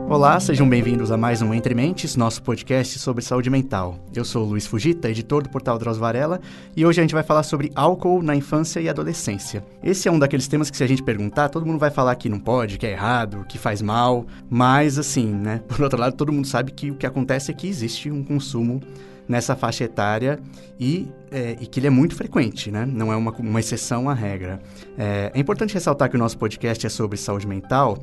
Olá, sejam bem-vindos a mais um Entre Mentes, nosso podcast sobre saúde mental. Eu sou o Luiz Fujita, editor do portal Drauzio Varela, e hoje a gente vai falar sobre álcool na infância e adolescência. Esse é um daqueles temas que, se a gente perguntar, todo mundo vai falar que não pode, que é errado, que faz mal, mas assim, né, por outro lado, todo mundo sabe que o que acontece é que existe um consumo nessa faixa etária e que ele é muito frequente, né? Não é uma exceção à regra. É importante ressaltar que o nosso podcast é sobre saúde mental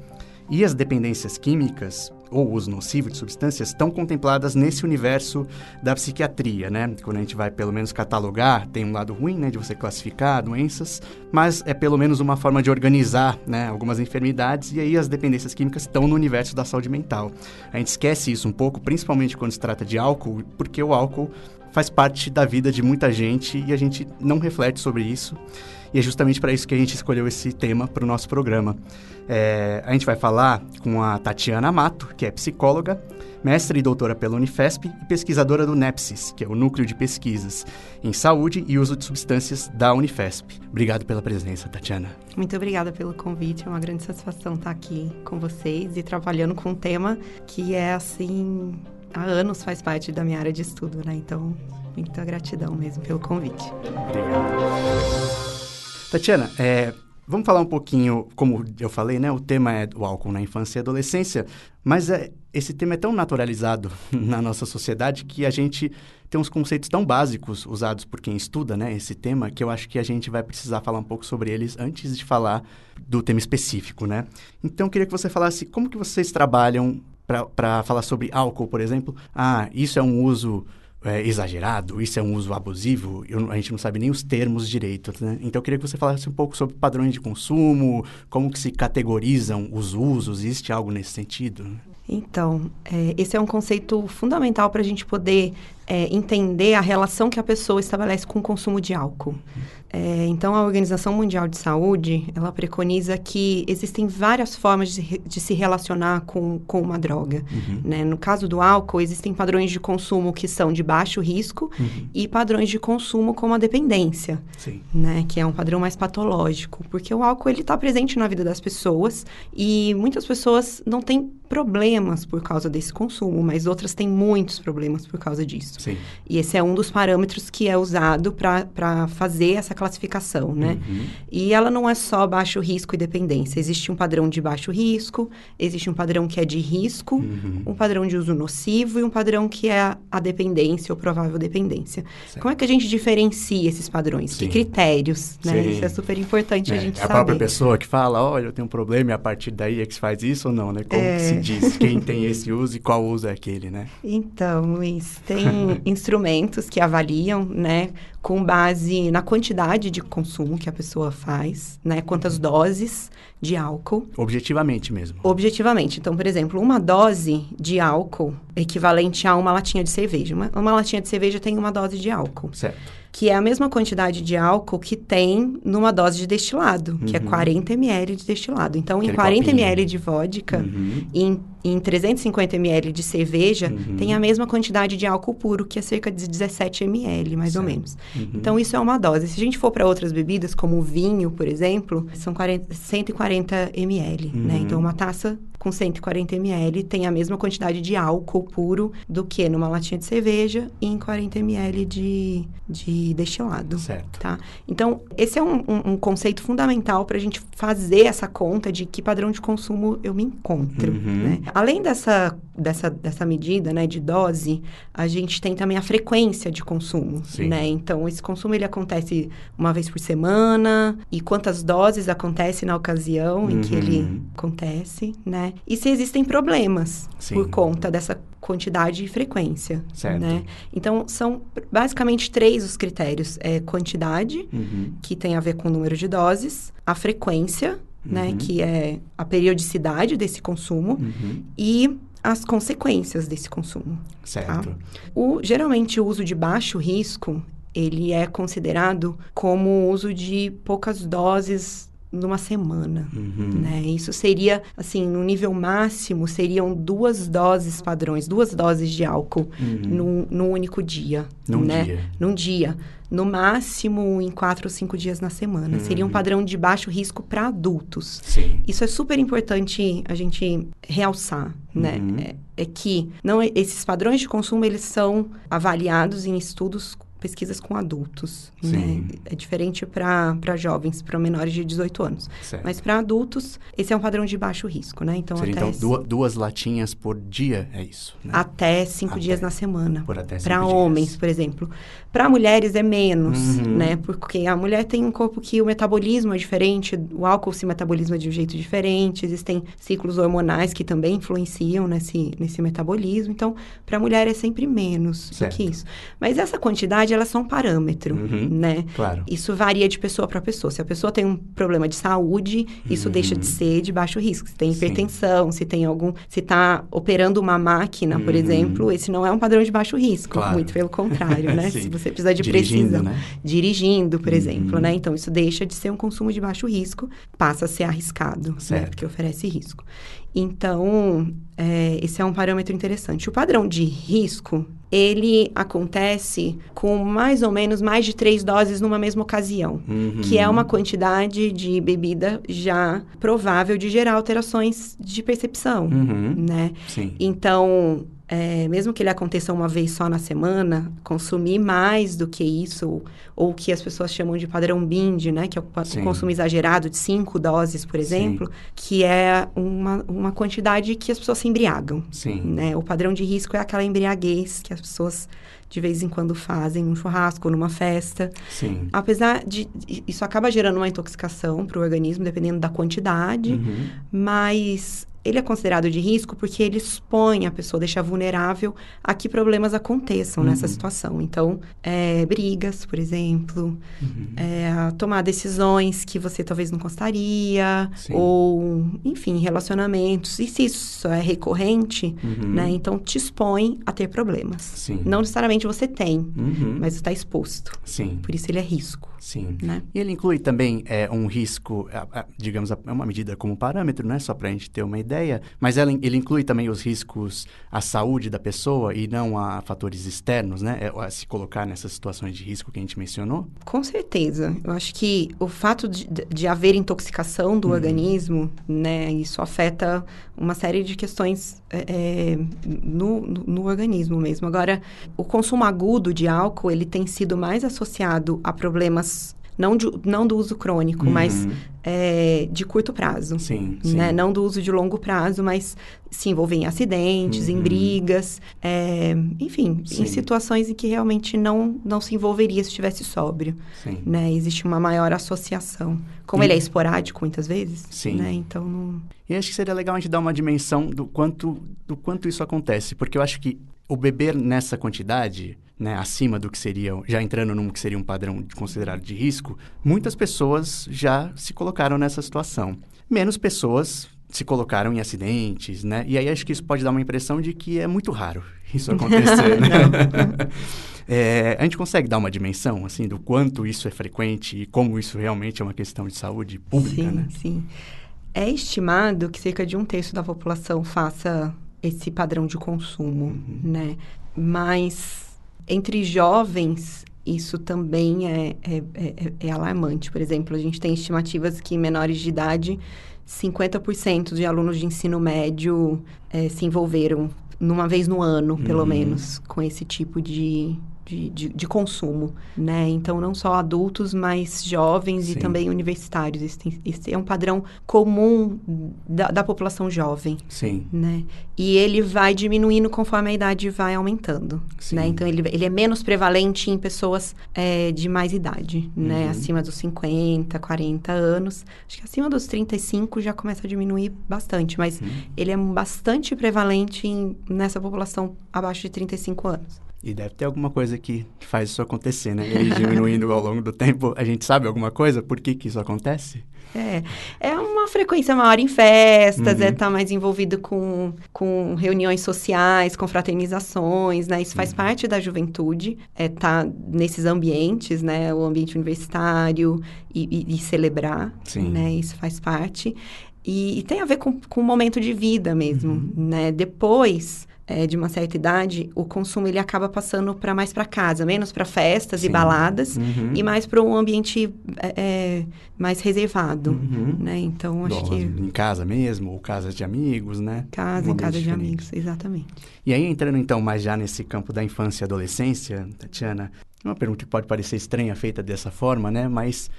e as dependências químicas ou o uso nocivo de substâncias estão contempladas nesse universo da psiquiatria, né? Quando a gente vai, pelo menos, catalogar, tem um lado ruim, né, de você classificar doenças, mas é pelo menos uma forma de organizar, né, algumas enfermidades, e aí as dependências químicas estão no universo da saúde mental. A gente esquece isso um pouco, principalmente quando se trata de álcool, porque o álcool faz parte da vida de muita gente e a gente não reflete sobre isso. E é justamente para isso que a gente escolheu esse tema para o nosso programa. A gente vai falar com a Tatiana Amato, que é psicóloga, mestre e doutora pela Unifesp e pesquisadora do NEPSIS, que é o Núcleo de Pesquisas em Saúde e Uso de Substâncias da Unifesp. Obrigado pela presença, Tatiana. Muito obrigada pelo convite, é uma grande satisfação estar aqui com vocês e trabalhando com um tema que é, assim, há anos faz parte da minha área de estudo, né? Então, muita gratidão mesmo pelo convite. Obrigado. Tatiana, vamos falar um pouquinho, como eu falei, né? O tema é o álcool na infância e adolescência, mas esse tema é tão naturalizado na nossa sociedade que a gente tem uns conceitos tão básicos usados por quem estuda, né, esse tema, que eu acho que a gente vai precisar falar um pouco sobre eles antes de falar do tema específico, né? Então, eu queria que você falasse como que vocês trabalham para falar sobre álcool, por exemplo. Isso é um uso exagerado, isso é um uso abusivo, a gente não sabe nem os termos direito, né? Então eu queria que você falasse um pouco sobre padrões de consumo, como que se categorizam os usos, existe algo nesse sentido? Então, esse é um conceito fundamental para a gente poder entender a relação que a pessoa estabelece com o consumo de álcool. Então, a Organização Mundial de Saúde, ela preconiza que existem várias formas de se relacionar com uma droga. Uhum. Né? No caso do álcool, existem padrões de consumo que são de baixo risco e padrões de consumo como a dependência, né? Que é um padrão mais patológico, porque o álcool ele está presente na vida das pessoas e muitas pessoas não têm problemas por causa desse consumo, mas outras têm muitos problemas por causa disso. Sim. E esse é um dos parâmetros que é usado para fazer essa classificação, né? Uhum. E ela não é só baixo risco e dependência. Existe um padrão de baixo risco, existe um padrão que é de risco, um padrão de uso nocivo e um padrão que é a dependência ou provável dependência. Certo. Como é que a gente diferencia esses padrões? Sim. Que critérios, né? Sim. Isso é super importante a gente saber. A própria pessoa que fala, olha, eu tenho um problema e a partir daí é que se faz isso ou não, né? Como que se diz quem tem esse uso e qual uso é aquele, né? Então, Luiz, tem instrumentos que avaliam, né, com base na quantidade de consumo que a pessoa faz, né, quantas doses de álcool. Objetivamente mesmo. Objetivamente. Então, por exemplo, uma dose de álcool equivalente a uma latinha de cerveja. Uma latinha de cerveja tem uma dose de álcool. Certo. Que é a mesma quantidade de álcool que tem numa dose de destilado, que é 40 ml de destilado. Então, aquele em 40 ml de vodka, em 350 ml de cerveja, tem a mesma quantidade de álcool puro, que é cerca de 17 ml, mais ou menos. Então, isso é uma dose. Se a gente for para outras bebidas, como o vinho, por exemplo, são 140 ml, né? Então, uma taça com 140 ml tem a mesma quantidade de álcool puro do que numa latinha de cerveja e em 40 ml de destilado. Certo. Tá? Então, esse é um conceito fundamental para a gente fazer essa conta de que padrão de consumo eu me encontro. Né? Além dessa medida, né, de dose, a gente tem também a frequência de consumo. Né? Então, esse consumo ele acontece uma vez por semana e quantas doses acontece na ocasião em que ele acontece, né? E se existem problemas por conta dessa quantidade e frequência, né? Então, são basicamente 3 os critérios. Quantidade, que tem a ver com o número de doses, a frequência, né? Que é a periodicidade desse consumo, e as consequências desse consumo. Certo. Tá? Geralmente, o uso de baixo risco, ele é considerado como o uso de poucas doses numa semana, né? Isso seria, assim, no nível máximo, seriam 2 doses padrões, 2 doses de álcool num único dia, Num dia. No máximo, em 4 ou 5 dias na semana. Seria um padrão de baixo risco para adultos. Sim. Isso é super importante a gente realçar, né? É que esses padrões de consumo, eles são avaliados em estudos, pesquisas com adultos, né? É diferente para jovens, para menores de 18 anos. Certo. Mas para adultos, esse é um padrão de baixo risco, né? Então, seria, então 2 latinhas por dia, é isso? Né? Até 5 dias na semana. Por até 5 dias. Para homens, por exemplo. Para mulheres é menos, né? Porque a mulher tem um corpo que o metabolismo é diferente, o álcool se metaboliza de um jeito diferente, existem ciclos hormonais que também influenciam nesse metabolismo. Então, para a mulher é sempre menos do que isso. Mas essa quantidade, ela é só um parâmetro, né? Claro. Isso varia de pessoa para pessoa. Se a pessoa tem um problema de saúde, isso deixa de ser de baixo risco. Se tem hipertensão, se está operando uma máquina, por exemplo, esse não é um padrão de baixo risco. Claro. Muito pelo contrário, né? Se você precisa de precisão. Né? Dirigindo, por exemplo, né? Então, isso deixa de ser um consumo de baixo risco, passa a ser arriscado, né? Porque oferece risco. Então, esse é um parâmetro interessante. O padrão de risco, ele acontece com mais ou menos mais de 3 doses numa mesma ocasião, que é uma quantidade de bebida já provável de gerar alterações de percepção, né? Sim. Então, mesmo que ele aconteça uma vez só na semana, consumir mais do que isso, ou o que as pessoas chamam de padrão binge, né? Que é o consumo exagerado de 5 doses, por exemplo, que é uma quantidade que as pessoas se embriagam. Né? O padrão de risco é aquela embriaguez que as pessoas de vez em quando fazem num churrasco ou numa festa. Apesar de... Isso acaba gerando uma intoxicação para o organismo, dependendo da quantidade, mas... Ele é considerado de risco porque ele expõe a pessoa, deixa vulnerável a que problemas aconteçam nessa situação. Então, brigas, por exemplo, a tomar decisões que você talvez não gostaria, ou, enfim, relacionamentos. E se isso é recorrente, né, então te expõe a ter problemas. Não necessariamente você tem, mas está exposto. Por isso ele é risco. Né? E ele inclui também um risco, digamos, é uma medida como parâmetro, né? Só para a gente ter uma ideia, mas ele inclui também os riscos à saúde da pessoa e não a fatores externos, né? A se colocar nessas situações de risco que a gente mencionou? Com certeza. Eu acho que o fato de haver intoxicação do organismo, né? Isso afeta uma série de questões no organismo mesmo. Agora, o consumo agudo de álcool, ele tem sido mais associado a problemas não do uso crônico, mas de curto prazo. Né? Não do uso de longo prazo, mas se envolver em acidentes, em brigas, enfim, em situações em que realmente não se envolveria se estivesse sóbrio. Né? Existe uma maior associação. Como ele é esporádico, muitas vezes, né? Então não... E acho que seria legal a gente dar uma dimensão do quanto isso acontece, porque eu acho que o beber nessa quantidade... Né, acima do que seria, já entrando num que seria um padrão considerado de risco, muitas pessoas já se colocaram nessa situação. Menos pessoas se colocaram em acidentes, né? E aí acho que isso pode dar uma impressão de que é muito raro isso acontecer, né? A gente consegue dar uma dimensão, assim, do quanto isso é frequente e como isso realmente é uma questão de saúde pública, né? Sim. É estimado que cerca de 1/3 da população faça esse padrão de consumo, né? Mas... Entre jovens, isso também é alarmante. Por exemplo, a gente tem estimativas que em menores de idade, 50% de alunos de ensino médio se envolveram numa vez no ano, pelo menos, com esse tipo de consumo, né? Então, não só adultos, mas jovens e também universitários. Esse é um padrão comum da população jovem, né? E ele vai diminuindo conforme a idade vai aumentando, né? Então, ele é menos prevalente em pessoas de mais idade, né? Acima dos 50, 40 anos. Acho que acima dos 35 já começa a diminuir bastante, mas ele é bastante prevalente nessa população abaixo de 35 anos. E deve ter alguma coisa que faz isso acontecer, né? Ele diminuindo ao longo do tempo, a gente sabe alguma coisa? Por que isso acontece? É uma frequência maior em festas, estar mais envolvido com reuniões sociais, com fraternizações, né? Isso faz parte da juventude, tá nesses ambientes, né? O ambiente universitário e celebrar, né? Isso faz parte. E tem a ver com o momento de vida mesmo, né? Depois de uma certa idade, o consumo ele acaba passando mais para casa, menos para festas e baladas, e mais para um ambiente mais reservado, né? Então, acho que... Em casa mesmo, ou casas de amigos, né? Em casa de amigos, exatamente. E aí, entrando então mais já nesse campo da infância e adolescência, Tatiana, uma pergunta que pode parecer estranha, feita dessa forma, né? Mas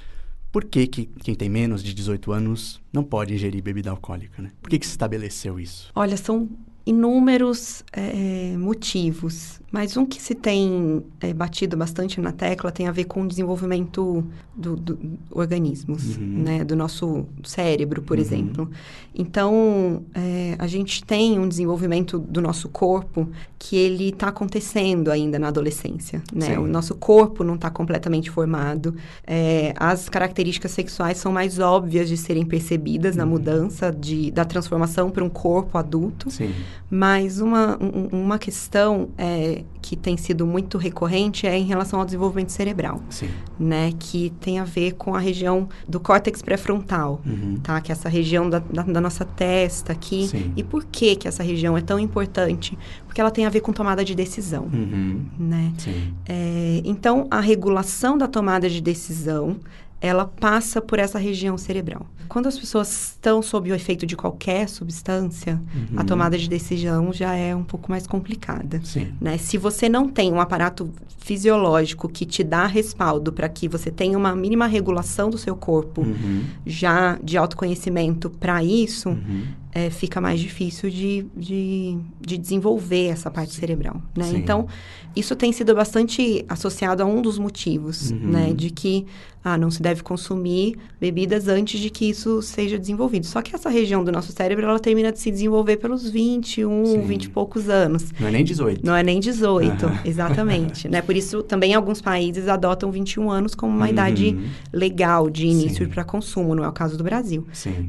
por que quem tem menos de 18 anos não pode ingerir bebida alcoólica, né? Por que se estabeleceu isso? Olha, são inúmeros motivos, mas um que se tem batido bastante na tecla tem a ver com o desenvolvimento do organismos, né? Do nosso cérebro, por exemplo. Então, a gente tem um desenvolvimento do nosso corpo que ele está acontecendo ainda na adolescência, né? O nosso corpo não está completamente formado. As características sexuais são mais óbvias de serem percebidas na mudança da transformação para um corpo adulto. Sim. Mas uma questão que tem sido muito recorrente é em relação ao desenvolvimento cerebral, né? Que tem a ver com a região do córtex pré-frontal, tá? Que é essa região da nossa testa aqui. Sim. E por que essa região é tão importante? Porque ela tem a ver com tomada de decisão, né? Sim. Então, a regulação da tomada de decisão, ela passa por essa região cerebral. Quando as pessoas estão sob o efeito de qualquer substância, a tomada de decisão já é um pouco mais complicada. Né? Se você não tem um aparato fisiológico que te dá respaldo para que você tenha uma mínima regulação do seu corpo, já de autoconhecimento para isso, fica mais difícil de desenvolver essa parte cerebral. Né? Então, isso tem sido bastante associado a um dos motivos, né? De que não se deve consumir bebidas antes de que isso seja desenvolvido. Só que essa região do nosso cérebro, ela termina de se desenvolver pelos 21, 20 e poucos anos. Não é nem 18. Não é nem 18, exatamente. Né? Por isso, também alguns países adotam 21 anos como uma idade legal de início para consumo. Não é o caso do Brasil.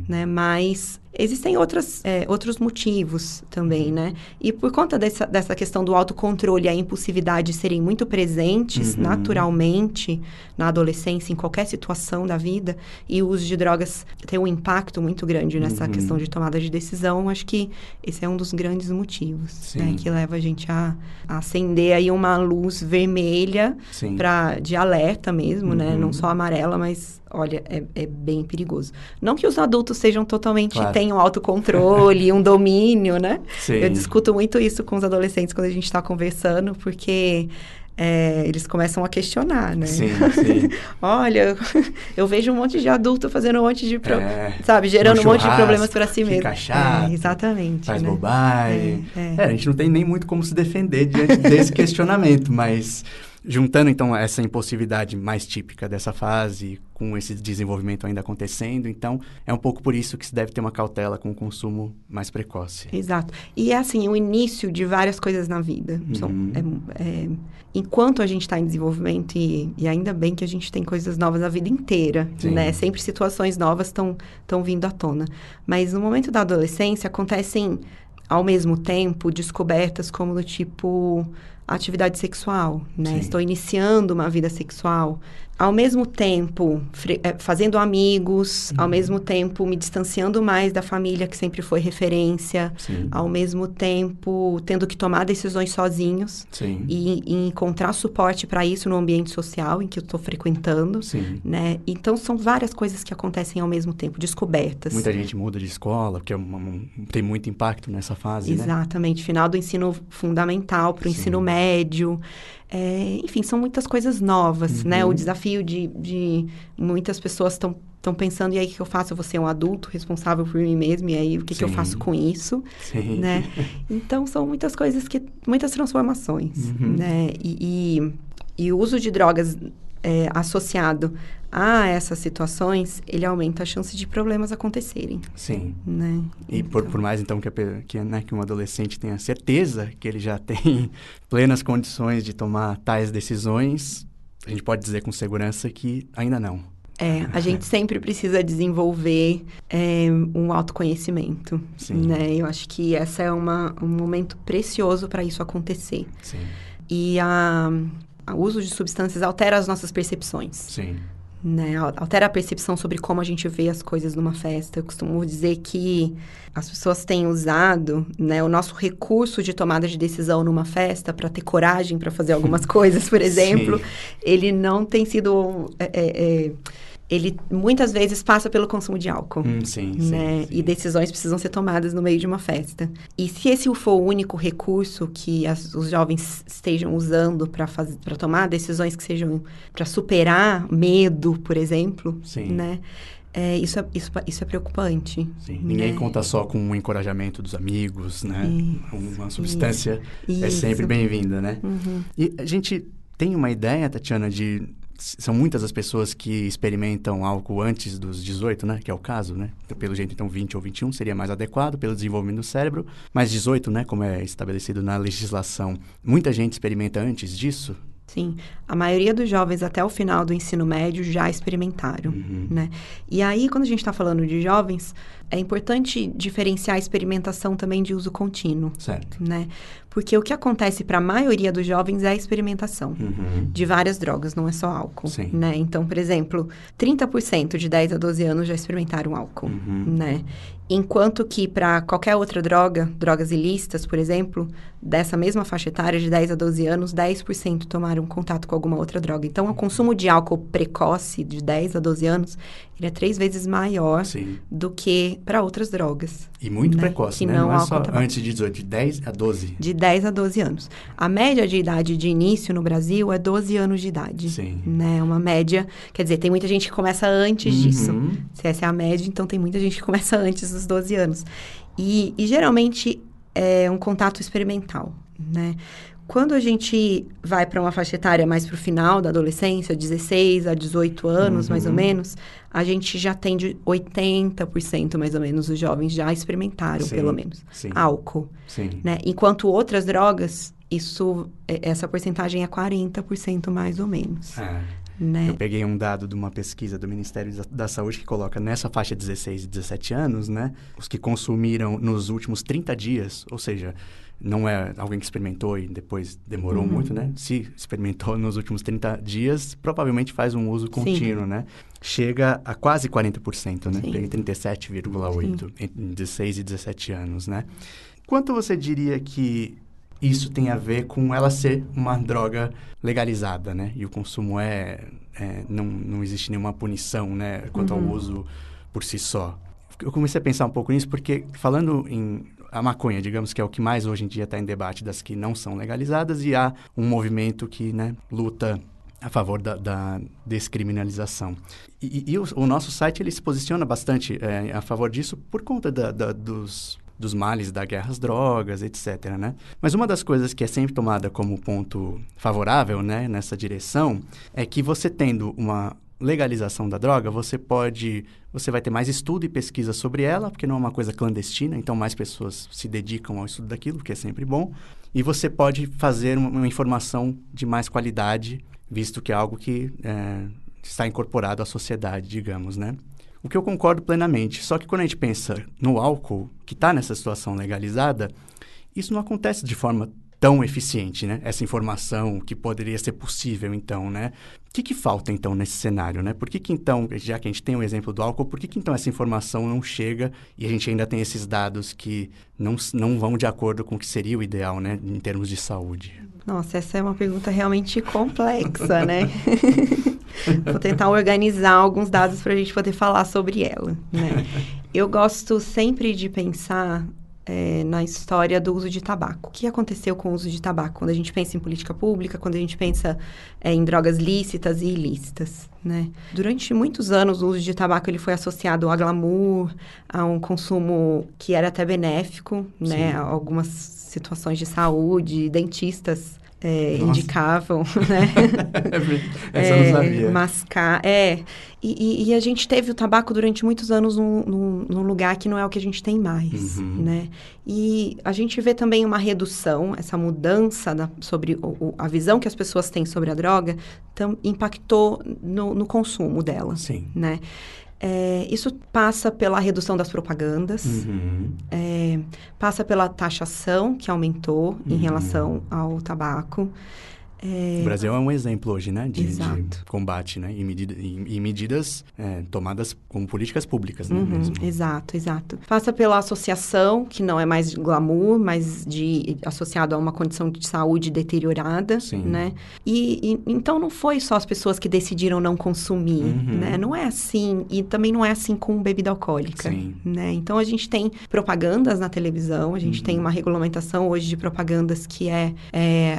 Né? Mas existem outros motivos também, né? E por conta dessa questão do autocontrole e a impulsividade serem muito presentes naturalmente na adolescência, em qualquer situação da vida, e o uso de drogas tem um impacto muito grande nessa questão de tomada de decisão, acho que esse é um dos grandes motivos, né? Que leva a gente a acender aí uma luz vermelha de alerta mesmo, né? Não só amarela, mas... Olha, é bem perigoso. Não que os adultos sejam totalmente... tenham autocontrole, um domínio, né? Eu discuto muito isso com os adolescentes quando a gente está conversando, porque... eles começam a questionar, né? Olha, eu vejo um monte de adulto fazendo um monte de... sabe? Gerando um monte de problemas para si mesmo. Fica chato, exatamente. Faz bobagem. A gente não tem nem muito como se defender diante desse questionamento, mas... Juntando, então, essa impulsividade mais típica dessa fase, com esse desenvolvimento ainda acontecendo, então, é um pouco por isso que se deve ter uma cautela com o consumo mais precoce. Exato. E é, assim, o início de várias coisas na vida. Enquanto a gente está em desenvolvimento, e ainda bem que a gente tem coisas novas a vida inteira, né? Sempre situações novas estão vindo à tona. Mas no momento da adolescência, acontecem, ao mesmo tempo, descobertas como do tipo... atividade sexual, né? Estou iniciando uma vida sexual. Ao mesmo tempo, fazendo amigos, ao mesmo tempo me distanciando mais da família que sempre foi referência, ao mesmo tempo tendo que tomar decisões sozinhos e encontrar suporte para isso no ambiente social em que eu estou frequentando, né? Então, são várias coisas que acontecem ao mesmo tempo, descobertas. Muita gente muda de escola, porque tem muito impacto nessa fase, Exatamente. Né? Final do ensino fundamental para o ensino médio. Enfim, são muitas coisas novas, né? O desafio de muitas pessoas estão pensando, e aí, o que eu faço? Eu vou ser um adulto responsável por mim mesmo, e aí, o que eu faço com isso? Né? Então, são muitas coisas muitas transformações, né? E o uso de drogas associado a essas situações, ele aumenta a chance de problemas acontecerem. Sim. Né? E então... por mais, então, que um adolescente tenha certeza que ele já tem plenas condições de tomar tais decisões, a gente pode dizer com segurança que ainda não. A gente sempre precisa desenvolver um autoconhecimento. Sim. Né? Eu acho que esse é um momento precioso para isso acontecer. Sim. E o uso de substâncias altera as nossas percepções. Sim. Né? Altera a percepção sobre como a gente vê as coisas numa festa. Eu costumo dizer que as pessoas têm usado, né, o nosso recurso de tomada de decisão numa festa para ter coragem para fazer algumas coisas, por exemplo. Sim. Ele não tem sido... ele muitas vezes passa pelo consumo de álcool. Sim, né? Sim. E decisões precisam ser tomadas no meio de uma festa. E se esse for o único recurso que os jovens estejam usando para tomar decisões que sejam para superar medo, por exemplo, sim. Né? Isso é preocupante. Sim. Né? Ninguém conta só com o encorajamento dos amigos, né? Uma substância isso. É sempre bem-vinda, né? Uhum. E a gente tem uma ideia, Tatiana, de... São muitas as pessoas que experimentam álcool antes dos 18, né? Que é o caso, né? Pelo jeito, então, 20 ou 21 seria mais adequado pelo desenvolvimento do cérebro. Mas 18, né? Como é estabelecido na legislação. Muita gente experimenta antes disso? Sim. A maioria dos jovens até o final do ensino médio já experimentaram, né? E aí, quando a gente está falando de jovens, é importante diferenciar a experimentação também de uso contínuo. Certo. Né? Porque o que acontece para a maioria dos jovens é a experimentação de várias drogas, não é só álcool. Sim. Né? Então, por exemplo, 30% de 10 a 12 anos já experimentaram álcool. Né? Enquanto que para qualquer outra droga, drogas ilícitas, por exemplo, dessa mesma faixa etária de 10 a 12 anos, 10% tomaram contato com alguma outra droga. Então, o consumo de álcool precoce de 10 a 12 anos, ele é 3 vezes maior do que para outras drogas. E muito precoce, que né? Não é só tabaco. antes de 18, de 10 a 12. De 10 a 12 anos. A média de idade de início no Brasil é 12 anos de idade. Sim. Né? Uma média... Quer dizer, tem muita gente que começa antes disso. Se essa é a média, então tem muita gente que começa antes dos 12 anos. E geralmente é um contato experimental, né? Quando a gente vai para uma faixa etária mais para o final da adolescência, 16 a 18 anos, mais ou menos, a gente já tem de 80% mais ou menos os jovens já experimentaram, pelo menos, álcool. Né? Enquanto outras drogas, essa porcentagem é 40% mais ou menos. Né? Eu peguei um dado de uma pesquisa do Ministério da Saúde que coloca nessa faixa 16 e 17 anos, né? Os que consumiram nos últimos 30 dias, ou seja... Não é alguém que experimentou e depois demorou muito, né? Se experimentou nos últimos 30 dias, provavelmente faz um uso contínuo, né? Chega a quase 40%, né? Peguei 37,8% entre 16 e 17 anos, né? Quanto você diria que isso tem a ver com ela ser uma droga legalizada, né? E o consumo não existe nenhuma punição, né? Quanto ao uso por si só. Eu comecei a pensar um pouco nisso porque, falando em... A maconha, digamos, que é o que mais hoje em dia está em debate das que não são legalizadas, e há um movimento que, né, luta a favor da descriminalização. E o nosso site ele se posiciona bastante a favor disso por conta dos males da guerra às drogas, etc., né? Mas uma das coisas que é sempre tomada como ponto favorável, né, nessa direção é que você tendo uma legalização da droga, você vai ter mais estudo e pesquisa sobre ela, porque não é uma coisa clandestina, então mais pessoas se dedicam ao estudo daquilo, que é sempre bom. E você pode fazer uma informação de mais qualidade, visto que é algo que está incorporado à sociedade, digamos, né? O que eu concordo plenamente. Só que quando a gente pensa no álcool, que está nessa situação legalizada, isso não acontece de forma tão eficiente, né? Essa informação que poderia ser possível, então, né? O que falta, então, nesse cenário, né? Por que então, já que a gente tem o exemplo do álcool, por que então essa informação não chega e a gente ainda tem esses dados que não vão de acordo com o que seria o ideal, né? Em termos de saúde. Nossa, essa é uma pergunta realmente complexa, né? Vou tentar organizar alguns dados para a gente poder falar sobre ela, né? Eu gosto sempre de pensar... na história do uso de tabaco. O que aconteceu com o uso de tabaco? Quando a gente pensa em política pública, quando a gente pensa em drogas lícitas e ilícitas, né? Durante muitos anos, o uso de tabaco ele foi associado a glamour, a um consumo que era até benéfico, né? A algumas situações de saúde, dentistas indicavam, né? Essa eu não sabia. Mascar, E a gente teve o tabaco durante muitos anos num lugar que não é o que a gente tem mais, né? E a gente vê também uma redução, essa mudança sobre a visão que as pessoas têm sobre a droga impactou no consumo dela, Sim. né? Isso passa pela redução das propagandas, passa pela taxação que aumentou em relação ao tabaco. O Brasil é um exemplo hoje, né? De combate, né? E medidas tomadas como políticas públicas, né? Mesmo. Exato. Passa pela associação, que não é mais glamour, mas associado a uma condição de saúde deteriorada, né? E então não foi só as pessoas que decidiram não consumir, né? Não é assim. E também não é assim com bebida alcoólica, né? Então a gente tem propagandas na televisão, a gente tem uma regulamentação hoje de propagandas que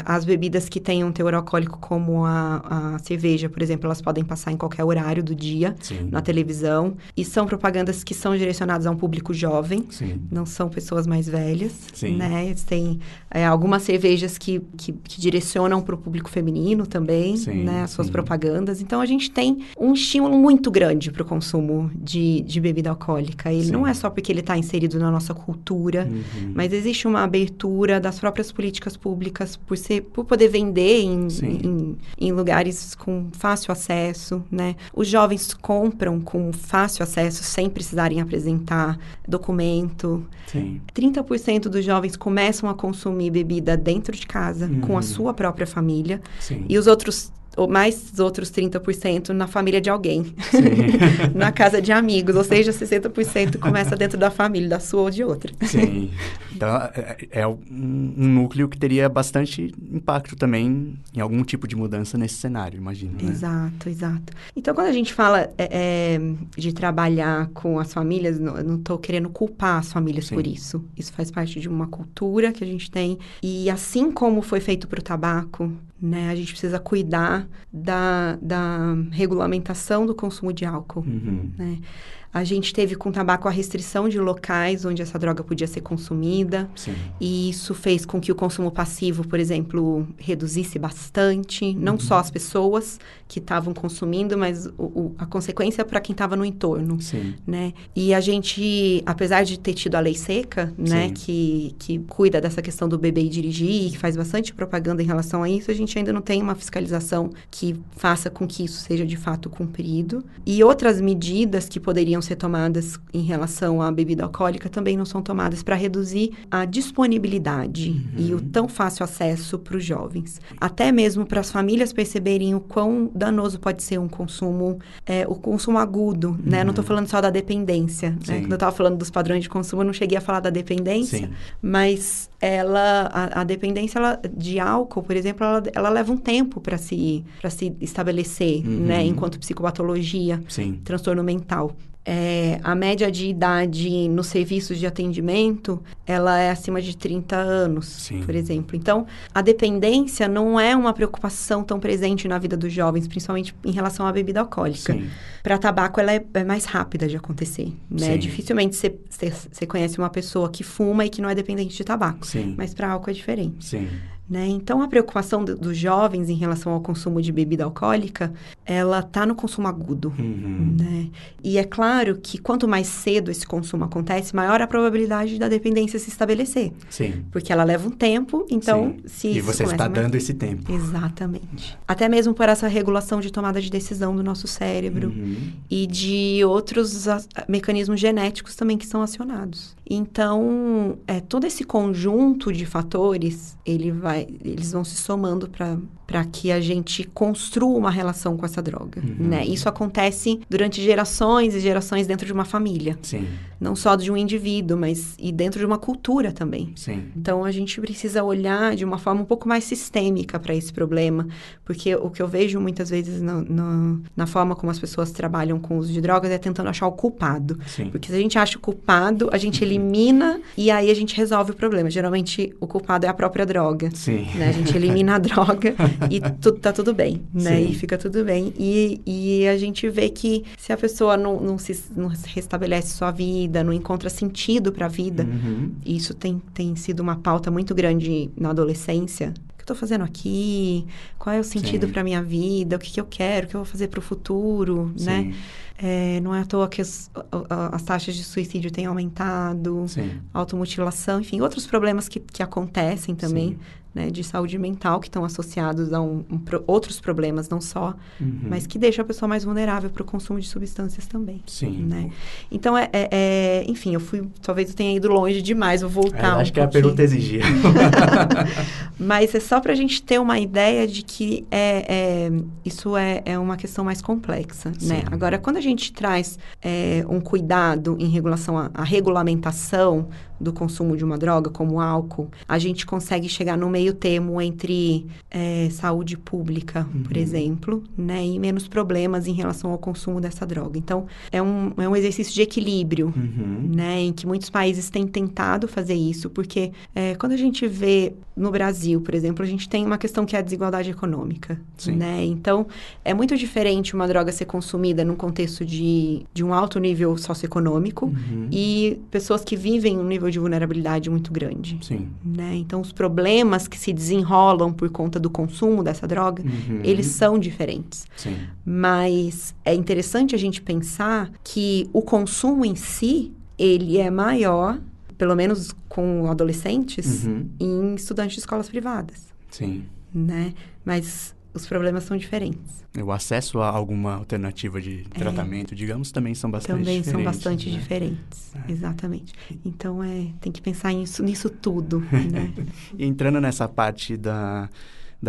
as bebidas que têm um teor alcoólico como a cerveja, por exemplo, elas podem passar em qualquer horário do dia na televisão. E são propagandas que são direcionadas a um público jovem, não são pessoas mais velhas, né? Tem algumas cervejas que direcionam para o público feminino também, né? As suas propagandas. Então, a gente tem um estímulo muito grande para o consumo de bebida alcoólica. Ele não é só porque ele está inserido na nossa cultura, mas existe uma abertura das próprias políticas públicas por poder vender em lugares com fácil acesso, né? Os jovens compram com fácil acesso, sem precisarem apresentar documento. 30% dos jovens começam a consumir bebida dentro de casa, com a sua própria família. E os outros 30% na família de alguém, na casa de amigos, ou seja, 60% começa dentro da família, da sua ou de outra. Então, é um núcleo que teria bastante impacto também em algum tipo de mudança nesse cenário, imagino, né? Exato. Então, quando a gente fala de trabalhar com as famílias, eu não estou querendo culpar as famílias por isso. Isso faz parte de uma cultura que a gente tem. E assim como foi feito para o tabaco, né, a gente precisa cuidar da regulamentação do consumo de álcool, né? A gente teve com o tabaco a restrição de locais onde essa droga podia ser consumida. E isso fez com que o consumo passivo, por exemplo, reduzisse bastante. Não só as pessoas que estavam consumindo, mas a consequência para quem estava no entorno, né? E a gente, apesar de ter tido a lei seca, né, que cuida dessa questão do beber e dirigir, que faz bastante propaganda em relação a isso, a gente ainda não tem uma fiscalização que faça com que isso seja de fato cumprido. E outras medidas que poderiam ser tomadas em relação à bebida alcoólica também não são tomadas para reduzir a disponibilidade e o tão fácil acesso para os jovens. Até mesmo para as famílias perceberem o quão danoso pode ser o consumo agudo, né? Não estou falando só da dependência, né? Quando eu estava falando dos padrões de consumo, eu não cheguei a falar da dependência, mas a dependência de álcool, por exemplo, ela leva um tempo para se estabelecer, né? Enquanto psicopatologia, transtorno mental. A média de idade nos serviços de atendimento, ela é acima de 30 anos, por exemplo. Então, a dependência não é uma preocupação tão presente na vida dos jovens, principalmente em relação à bebida alcoólica. Para tabaco, ela é mais rápida de acontecer, né? Dificilmente você conhece uma pessoa que fuma e que não é dependente de tabaco. Mas para álcool é diferente. Né? Então, a preocupação dos jovens em relação ao consumo de bebida alcoólica, ela está no consumo agudo, né? E é claro que quanto mais cedo esse consumo acontece, maior a probabilidade da dependência se estabelecer. Porque ela leva um tempo, então... E você está dando esse tempo. Exatamente. Até mesmo por essa regulação de tomada de decisão do nosso cérebro e de outros mecanismos genéticos também que são acionados. Então, todo esse conjunto de fatores, eles vão se somando para que a gente construa uma relação com essa droga, né? Isso acontece durante gerações e gerações dentro de uma família. Não só de um indivíduo, mas e dentro de uma cultura também. Então, a gente precisa olhar de uma forma um pouco mais sistêmica para esse problema, porque o que eu vejo muitas vezes na forma como as pessoas trabalham com o uso de drogas é tentando achar o culpado. Porque se a gente acha o culpado, a gente elimina e aí a gente resolve o problema. Geralmente, o culpado é a própria droga. Né? A gente elimina a droga e tá tudo bem, né? E fica tudo bem. E a gente vê que se a pessoa não restabelece sua vida, não encontra sentido para a vida, e isso tem sido uma pauta muito grande na adolescência, que eu tô fazendo aqui? Qual é o sentido para minha vida? O que eu quero? O que eu vou fazer para o futuro, né? Não é à toa que as taxas de suicídio têm aumentado, automutilação, enfim, outros problemas que acontecem também, né, de saúde mental, que estão associados a outros problemas, não só, mas que deixam a pessoa mais vulnerável para o consumo de substâncias também. Né? Então, enfim, talvez eu tenha ido longe demais, vou voltar acho que a pergunta exigia. Mas é só para a gente ter uma ideia de que isso é uma questão mais complexa, né? Agora, quando a gente traz um cuidado em relação à regulamentação do consumo de uma droga, como o álcool, a gente consegue chegar no meio termo entre saúde pública, por exemplo, né? E menos problemas em relação ao consumo dessa droga. Então, é um exercício de equilíbrio, né? Em que muitos países têm tentado fazer isso, porque quando a gente vê no Brasil, por exemplo, a gente tem uma questão que é a desigualdade econômica, né? Então, é muito diferente uma droga ser consumida num contexto de um alto nível socioeconômico e pessoas que vivem um nível de vulnerabilidade muito grande, né? Então, os problemas que se desenrolam por conta do consumo dessa droga, eles são diferentes. Mas é interessante a gente pensar que o consumo em si, ele é maior, pelo menos com adolescentes, em estudantes de escolas privadas. Né? Mas os problemas são diferentes. O acesso a alguma alternativa de tratamento, digamos, também são bastante diferentes. Também são bastante diferentes, exatamente. Então, tem que pensar nisso tudo, né? Entrando nessa parte da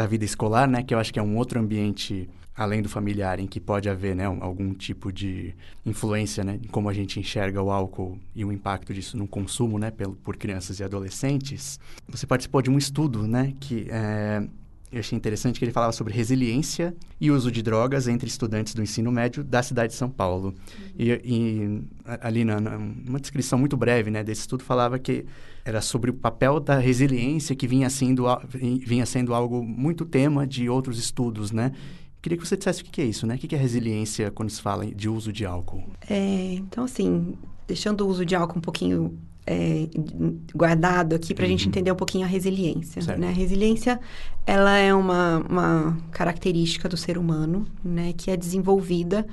vida escolar, né, que eu acho que é um outro ambiente, além do familiar, em que pode haver, né, algum tipo de influência, né, em como a gente enxerga o álcool e o impacto disso no consumo, né, por crianças e adolescentes. Você participou de um estudo, né, que eu achei interessante, que ele falava sobre resiliência e uso de drogas entre estudantes do ensino médio da cidade de São Paulo. E ali, numa descrição muito breve, né, desse estudo, falava que era sobre o papel da resiliência, que vinha sendo algo muito tema de outros estudos, né? Queria que você dissesse o que é isso, né? O que é resiliência quando se fala de uso de álcool? Então, assim, deixando o uso de álcool um pouquinho guardado aqui para a gente entender um pouquinho a resiliência, né? A resiliência, ela é uma característica do ser humano, né? Que é desenvolvida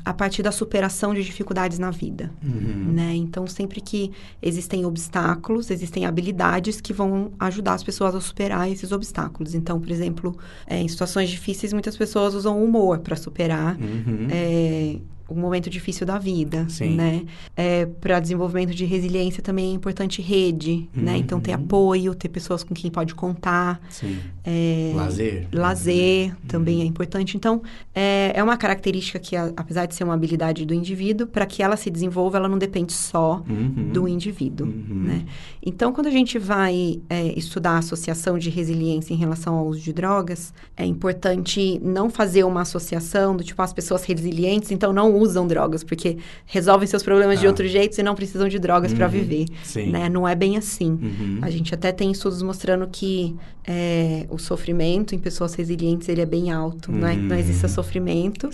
a partir da superação de dificuldades na vida, né? Então, sempre que existem obstáculos, existem habilidades que vão ajudar as pessoas a superar esses obstáculos. Então, por exemplo, em situações difíceis, muitas pessoas usam o humor para superar um momento difícil da vida, né? Para desenvolvimento de resiliência também é importante rede, né? Então, ter apoio, ter pessoas com quem pode contar. Lazer também é importante. Então, é uma característica que, apesar de ser uma habilidade do indivíduo, para que ela se desenvolva, ela não depende só do indivíduo, né? Então, quando a gente vai estudar a associação de resiliência em relação ao uso de drogas, é importante não fazer uma associação do tipo, as pessoas resilientes, então não usam drogas, porque resolvem seus problemas de outro jeito e não precisam de drogas para viver, né? Não é bem assim. A gente até tem estudos mostrando que o sofrimento em pessoas resilientes, ele é bem alto, né? Não existe sofrimento,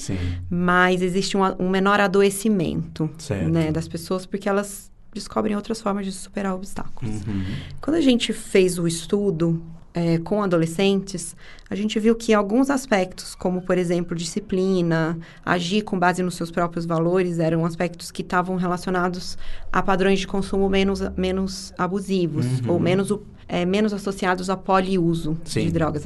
mas existe um menor adoecimento, né, das pessoas, porque elas descobrem outras formas de superar obstáculos. Quando a gente fez o estudo com adolescentes, a gente viu que alguns aspectos, como, por exemplo, disciplina, agir com base nos seus próprios valores, eram aspectos que estavam relacionados a padrões de consumo menos abusivos, ou menos associados a poliuso de drogas,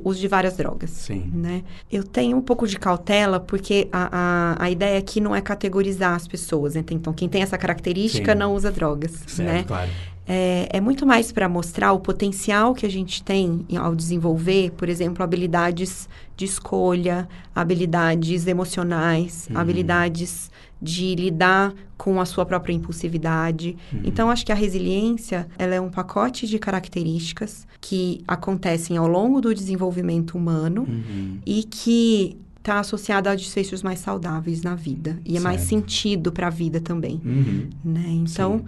uso de várias drogas, né? Eu tenho um pouco de cautela, porque a ideia aqui não é categorizar as pessoas, né? Então, quem tem essa característica não usa drogas, né? Claro. É muito mais para mostrar o potencial que a gente tem ao desenvolver, por exemplo, habilidades de escolha, habilidades emocionais, habilidades de lidar com a sua própria impulsividade. Então, acho que a resiliência, ela é um pacote de características que acontecem ao longo do desenvolvimento humano e que está associada a desfechos mais saudáveis na vida. E é mais sentido para a vida também, né? Então,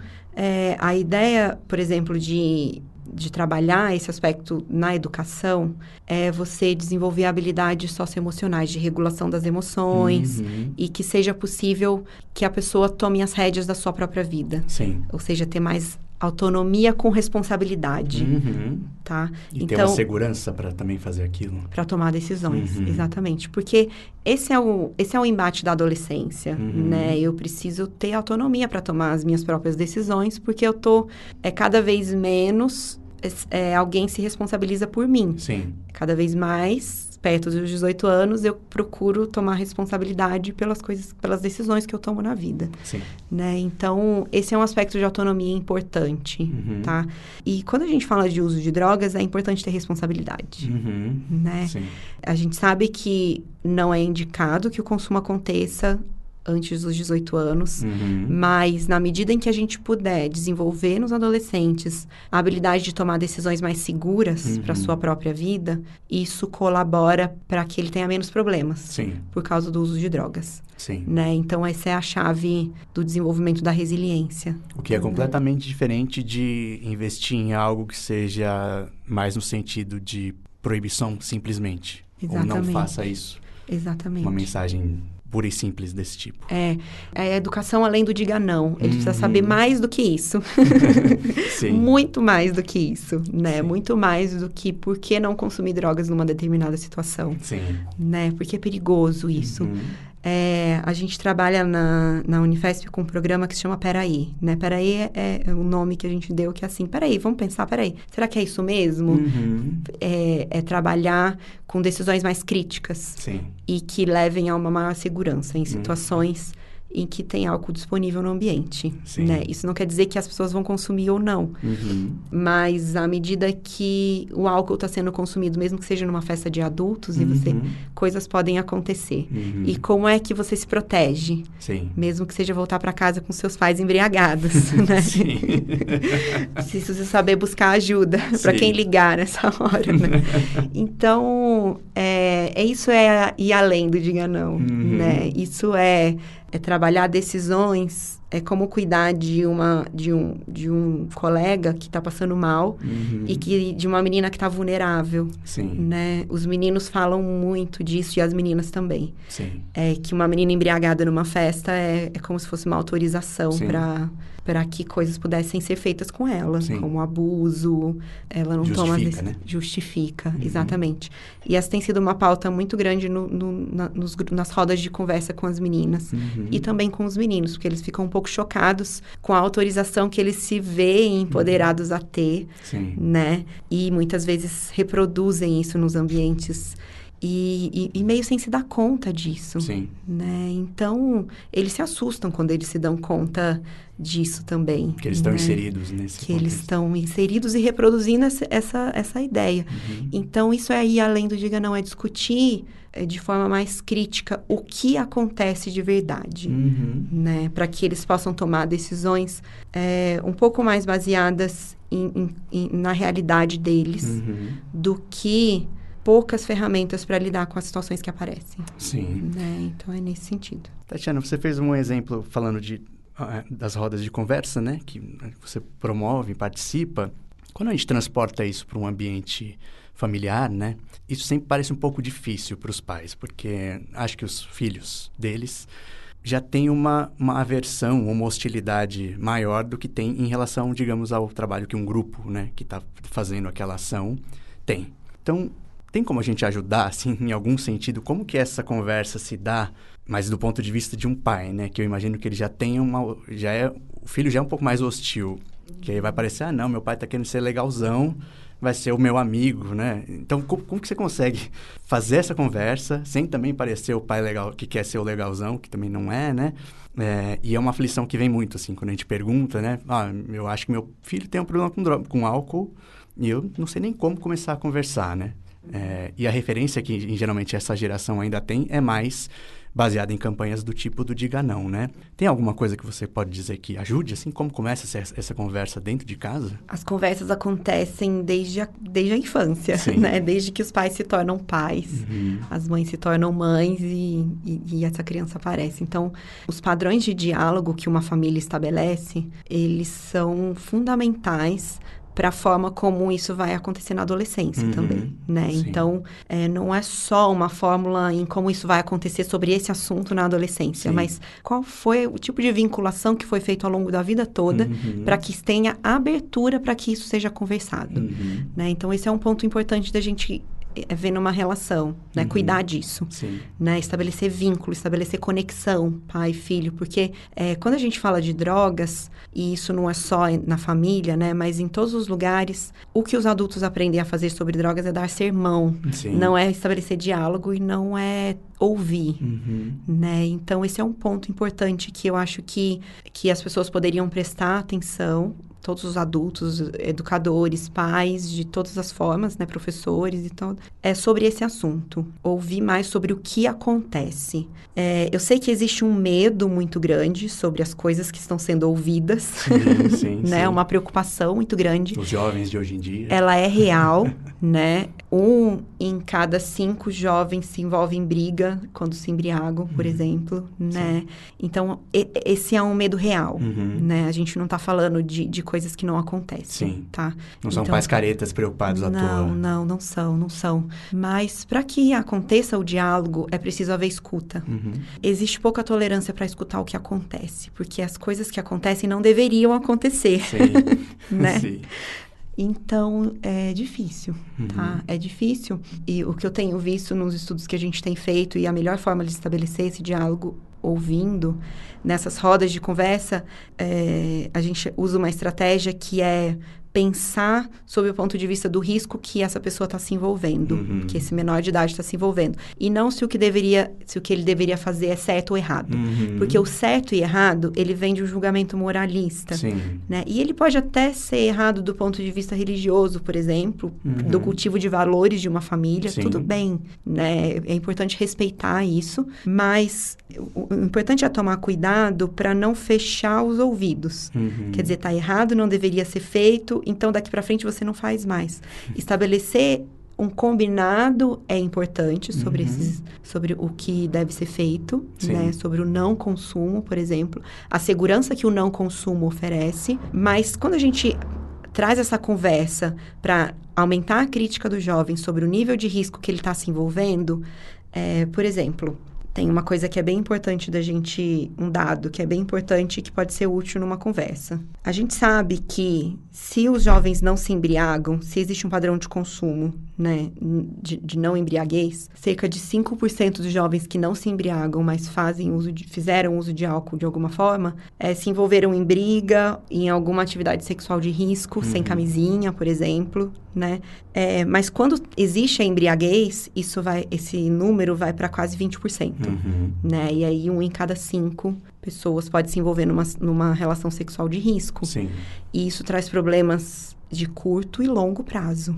a ideia, por exemplo, de trabalhar esse aspecto na educação é você desenvolver habilidades socioemocionais, de regulação das emoções e que seja possível que a pessoa tome as rédeas da sua própria vida. Ou seja, ter mais autonomia com responsabilidade. tá? E ter uma segurança para também fazer aquilo. Para tomar decisões, exatamente. Porque esse é o embate da adolescência, né? Eu preciso ter autonomia para tomar as minhas próprias decisões, porque eu tô cada vez menos alguém se responsabiliza por mim. Sim. Cada vez mais, perto dos 18 anos, eu procuro tomar responsabilidade pelas decisões que eu tomo na vida. Sim. Né? Então, esse é um aspecto de autonomia importante, tá? E quando a gente fala de uso de drogas, é importante ter responsabilidade, né? Sim. A gente sabe que não é indicado que o consumo aconteça antes dos 18 anos, mas na medida em que a gente puder desenvolver nos adolescentes a habilidade de tomar decisões mais seguras para a sua própria vida, isso colabora para que ele tenha menos problemas. Sim. Por causa do uso de drogas. Sim. Né? Então, essa é a chave do desenvolvimento da resiliência. O que é completamente diferente de investir em algo que seja mais no sentido de proibição, simplesmente. Exatamente. Ou não faça isso. Exatamente. Uma mensagem pura e simples desse tipo. É a educação além do diga não. Ele precisa saber mais do que isso. Sim. Muito mais do que isso, né? Sim. Muito mais do que por que não consumir drogas numa determinada situação. Sim. Né? Porque é perigoso isso. A gente trabalha na Unifesp com um programa que se chama Peraí, né? Peraí é o nome que a gente deu, que é assim, peraí, vamos pensar, peraí, será que é isso mesmo? É trabalhar com decisões mais críticas. Sim. E que levem a uma maior segurança em situações em que tem álcool disponível no ambiente, né? Isso não quer dizer que as pessoas vão consumir ou não, mas à medida que o álcool está sendo consumido, mesmo que seja numa festa de adultos, coisas podem acontecer. E como é que você se protege? Sim. Mesmo que seja voltar para casa com seus pais embriagados, né? Sim. Preciso saber buscar ajuda para quem ligar nessa hora, né? Então, isso é ir além do diga não, né? Isso é trabalhar decisões, como cuidar de um colega que está passando mal e de uma menina que está vulnerável. Sim. Né? Os meninos falam muito disso e as meninas também. Sim. Que uma menina embriagada numa festa é como se fosse uma autorização para que coisas pudessem ser feitas com ela, como abuso, ela não toma... Né? Justifica, exatamente. E essa tem sido uma pauta muito grande nas rodas de conversa com as meninas e também com os meninos, porque eles ficam um pouco chocados com a autorização que eles se veem empoderados a ter, né? E muitas vezes reproduzem isso nos ambientes e meio sem se dar conta disso, né? Então, eles se assustam quando eles se dão conta disso também. Que eles estão inseridos nesse contexto. Eles estão inseridos e reproduzindo essa ideia. Então, isso é ir além do diga não, é discutir de forma mais crítica o que acontece de verdade, né? Para que eles possam tomar decisões um pouco mais baseadas na realidade deles do que poucas ferramentas para lidar com as situações que aparecem. Sim. Né? Então, é nesse sentido. Tatiana, você fez um exemplo falando das rodas de conversa, né? Que você promove, participa. Quando a gente transporta isso para um ambiente familiar, né? Isso sempre parece um pouco difícil para os pais, porque acho que os filhos deles já têm uma aversão, uma hostilidade maior do que tem em relação, digamos, ao trabalho que um grupo, né? Que está fazendo aquela ação tem. Então, tem como a gente ajudar, assim, em algum sentido? Como que essa conversa se dá, mas do ponto de vista de um pai, né? Que eu imagino que ele já tem o filho já é um pouco mais hostil. Que aí vai parecer, não, meu pai tá querendo ser legalzão, vai ser o meu amigo, né? Então, como que você consegue fazer essa conversa sem também parecer o pai legal, que quer ser o legalzão, que também não é, né? E é uma aflição que vem muito, assim, quando a gente pergunta, né? Eu acho que meu filho tem um problema com álcool e eu não sei nem como começar a conversar, né? E a referência que geralmente essa geração ainda tem é mais baseada em campanhas do tipo do diga não, né? Tem alguma coisa que você pode dizer que ajude, assim? Como começa essa conversa dentro de casa? As conversas acontecem desde a infância, né? Desde que os pais se tornam pais, as mães se tornam mães e essa criança aparece. Então, os padrões de diálogo que uma família estabelece, eles são fundamentais para a forma como isso vai acontecer na adolescência também, né? Sim. Então, não é só uma fórmula em como isso vai acontecer sobre esse assunto na adolescência, mas qual foi o tipo de vinculação que foi feito ao longo da vida toda para que tenha abertura para que isso seja conversado, né? Então, esse é um ponto importante da gente ver numa relação, né? Cuidar disso, né? Estabelecer vínculo, estabelecer conexão, pai e filho, porque quando a gente fala de drogas, e isso não é só na família, né? Mas em todos os lugares, o que os adultos aprendem a fazer sobre drogas é dar sermão, não é estabelecer diálogo e não é ouvir, né? Então, esse é um ponto importante que eu acho que as pessoas poderiam prestar atenção, todos os adultos, educadores, pais, de todas as formas, né, professores e tudo, sobre esse assunto. Ouvir mais sobre o que acontece. Eu sei que existe um medo muito grande sobre as coisas que estão sendo ouvidas, né, uma preocupação muito grande. Os jovens de hoje em dia. Ela é real, né? 1 em cada 5 jovens se envolve em briga quando se embriagam, por exemplo, né? Então, esse é um medo real, né? A gente não tá falando de coisas que não acontecem, tá? Não são pais caretas preocupados à toa. Não são. Mas, para que aconteça o diálogo, é preciso haver escuta. Existe pouca tolerância para escutar o que acontece, porque as coisas que acontecem não deveriam acontecer, né? Então, é difícil, tá? É difícil. E o que eu tenho visto nos estudos que a gente tem feito, e a melhor forma de estabelecer esse diálogo ouvindo, nessas rodas de conversa, a gente usa uma estratégia que é pensar sob o ponto de vista do risco que essa pessoa está se envolvendo, que esse menor de idade está se envolvendo. E não se o que ele deveria fazer é certo ou errado. Porque o certo e errado, ele vem de um julgamento moralista. Né? E ele pode até ser errado do ponto de vista religioso, por exemplo, do cultivo de valores de uma família, tudo bem, né? É importante respeitar isso, mas o importante é tomar cuidado para não fechar os ouvidos. Quer dizer, tá errado, não deveria ser feito, então daqui para frente você não faz mais. Estabelecer um combinado é importante sobre o que deve ser feito, né? Sobre o não consumo, por exemplo. A segurança que o não consumo oferece. Mas quando a gente traz essa conversa para aumentar a crítica do jovem sobre o nível de risco que ele está se envolvendo, por exemplo, tem uma coisa que é bem importante um dado que é bem importante e que pode ser útil numa conversa. A gente sabe que se os jovens não se embriagam, se existe um padrão de consumo, né, de não embriaguez, cerca de 5% dos jovens que não se embriagam, mas fizeram uso de álcool de alguma forma, se envolveram em briga, em alguma atividade sexual de risco, sem camisinha, por exemplo, né? Mas quando existe a embriaguez, esse número vai para quase 20%, né? E aí 1 em cada 5 pessoas pode se envolver numa relação sexual de risco. E isso traz problemas de curto e longo prazo,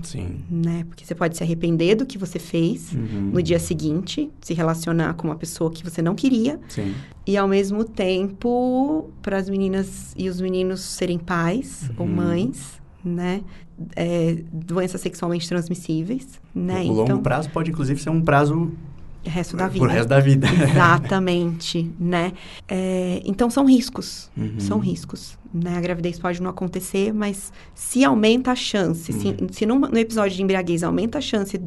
né? Porque você pode se arrepender do que você fez no dia seguinte, se relacionar com uma pessoa que você não queria. E, ao mesmo tempo, para as meninas e os meninos serem pais ou mães, né? Doenças sexualmente transmissíveis, né? O longo prazo pode, inclusive, ser um prazo... resto da vida. Por resto da vida. Exatamente, né? Então, são riscos. São riscos, né? A gravidez pode não acontecer, mas se aumenta a chance, se no episódio de embriaguez aumenta a chance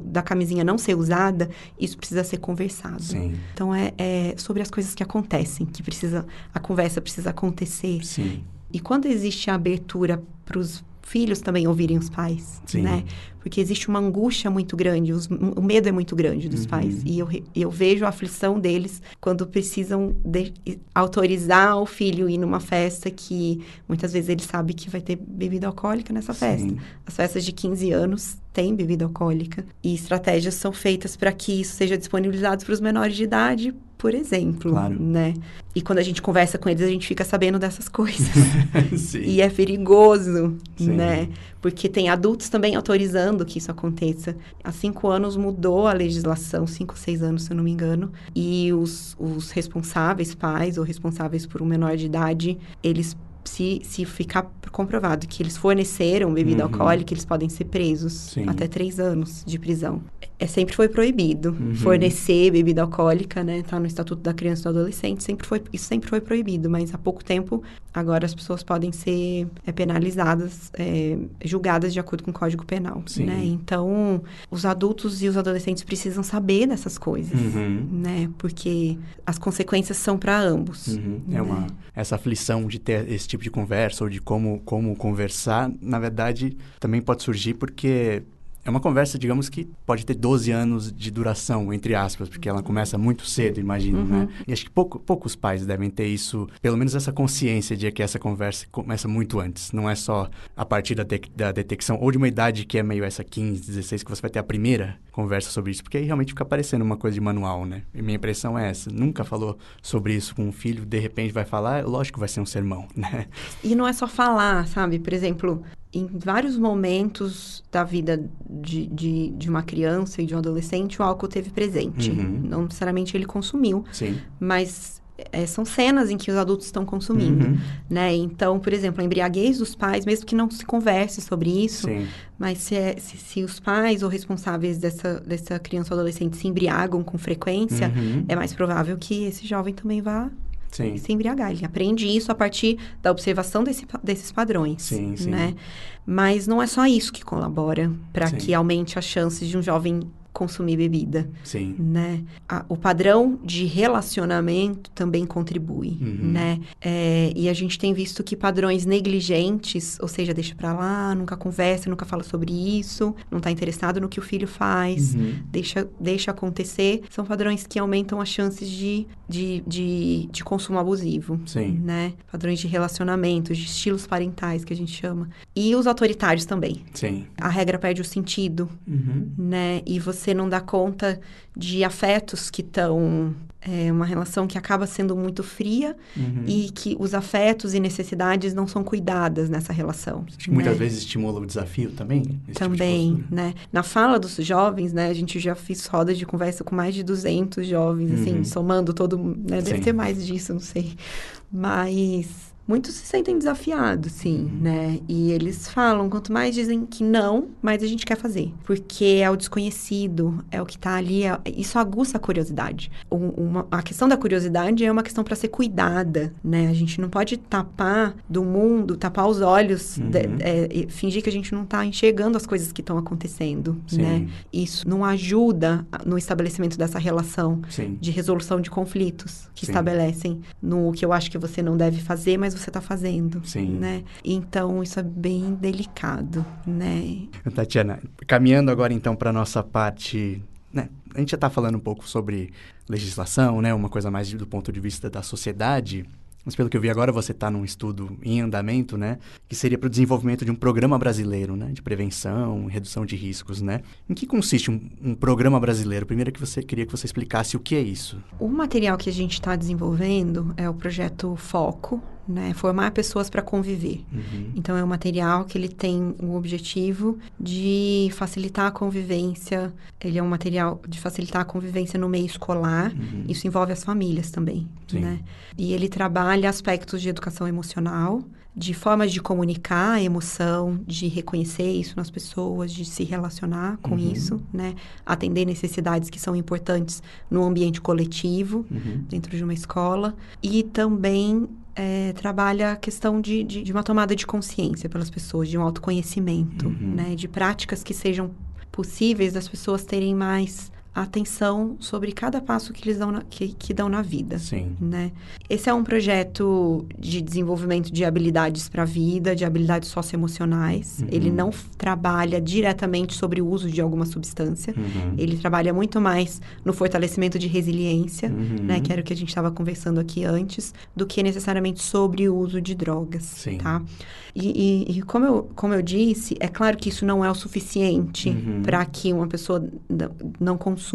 da camisinha não ser usada, isso precisa ser conversado. Então, é sobre as coisas que acontecem, que a conversa precisa acontecer. E quando existe a abertura para os filhos também ouvirem os pais, né? Porque existe uma angústia muito grande, o medo é muito grande dos pais. E eu vejo a aflição deles quando precisam autorizar o filho a ir numa festa que muitas vezes ele sabe que vai ter bebida alcoólica nessa festa. As festas de 15 anos têm bebida alcoólica. E estratégias são feitas para que isso seja disponibilizado para os menores de idade, por exemplo, né? E quando a gente conversa com eles, a gente fica sabendo dessas coisas. E é perigoso, né? Porque tem adultos também autorizando que isso aconteça. Há 5 anos mudou a legislação, 5 ou 6 anos, se eu não me engano. E os responsáveis, pais ou responsáveis por um menor de idade, eles se ficar comprovado que eles forneceram bebida alcoólica, eles podem ser presos até 3 anos de prisão. Sempre foi proibido fornecer bebida alcoólica, né? Tá no Estatuto da Criança e do Adolescente, isso sempre foi proibido, mas há pouco tempo, agora as pessoas podem ser penalizadas, julgadas de acordo com o Código Penal, né? Então, os adultos e os adolescentes precisam saber dessas coisas, né? Porque as consequências são para ambos. Né? Essa aflição de ter esse tipo de conversa ou de como conversar, na verdade, também pode surgir porque é uma conversa, digamos, que pode ter 12 anos de duração, entre aspas, porque ela começa muito cedo, imagino, né? E acho que poucos pais devem ter isso, pelo menos essa consciência de que essa conversa começa muito antes. Não é só a partir da detecção, ou de uma idade que é meio essa 15, 16, que você vai ter a primeira conversa sobre isso, porque aí realmente fica parecendo uma coisa de manual, né? E minha impressão é essa. Nunca falou sobre isso com um filho, de repente vai falar, lógico que vai ser um sermão, né? E não é só falar, sabe? Por exemplo, em vários momentos da vida de uma criança e de um adolescente, o álcool teve presente. Não necessariamente ele consumiu, mas são cenas em que os adultos estão consumindo, né? Então, por exemplo, a embriaguez dos pais, mesmo que não se converse sobre isso, mas se os pais ou responsáveis dessa criança ou adolescente se embriagam com frequência, é mais provável que esse jovem também vá se embriagar. Ele aprende isso a partir da observação desses padrões, né? Mas não é só isso que colabora para que aumente as chances de um jovem consumir bebida, né? O padrão de relacionamento também contribui, né? E a gente tem visto que padrões negligentes, ou seja, deixa pra lá, nunca conversa, nunca fala sobre isso, não tá interessado no que o filho faz, deixa acontecer, são padrões que aumentam as chances de consumo abusivo, né? Padrões de relacionamento, de estilos parentais, que a gente chama. E os autoritários também. A regra perde o sentido, né? E você não dá conta de afetos que estão... uma relação que acaba sendo muito fria e que os afetos e necessidades não são cuidadas nessa relação. Acho que muitas vezes estimula o desafio também. Também, tipo né? Na fala dos jovens, né? A gente já fez rodas de conversa com mais de 200 jovens, assim, somando todo... Né? Deve ter mais disso, não sei. Mas... muitos se sentem desafiados, sim, né? E eles falam, quanto mais dizem que não, mais a gente quer fazer. Porque é o desconhecido, é o que tá ali, isso aguça a curiosidade. A questão da curiosidade é uma questão para ser cuidada, né? A gente não pode tapar do mundo, tapar os olhos, fingir que a gente não tá enxergando as coisas que estão acontecendo, né? Isso não ajuda no estabelecimento dessa relação de resolução de conflitos que estabelecem no que eu acho que você não deve fazer, mas você está fazendo, né? Então, isso é bem delicado, né? Tatiana, caminhando agora, então, para a nossa parte, né? A gente já está falando um pouco sobre legislação, né? Uma coisa mais do ponto de vista da sociedade. Mas, pelo que eu vi agora, você está num estudo em andamento, né? Que seria para o desenvolvimento de um programa brasileiro, né? De prevenção e redução de riscos, né? Em que consiste um programa brasileiro? Primeiro, queria que você explicasse o que é isso. O material que a gente está desenvolvendo é o projeto Foco, né? Formar pessoas para conviver. Então, é um material que ele tem o objetivo de facilitar a convivência. Ele é um material de facilitar a convivência no meio escolar. Isso envolve as famílias também, né? E ele trabalha aspectos de educação emocional, de formas de comunicar a emoção, de reconhecer isso nas pessoas, de se relacionar com isso, né? Atender necessidades que são importantes no ambiente coletivo, dentro de uma escola. E também trabalha a questão de uma tomada de consciência pelas pessoas, de um autoconhecimento, né? De práticas que sejam possíveis das pessoas terem mais atenção sobre cada passo que eles dão que dão na vida, né? Esse é um projeto de desenvolvimento de habilidades para a vida, de habilidades socioemocionais. Ele não trabalha diretamente sobre o uso de alguma substância. Ele trabalha muito mais no fortalecimento de resiliência, né? Que era o que a gente estava conversando aqui antes, do que necessariamente sobre o uso de drogas, tá? E como eu disse, é claro que isso não é o suficiente para que uma pessoa não consuma.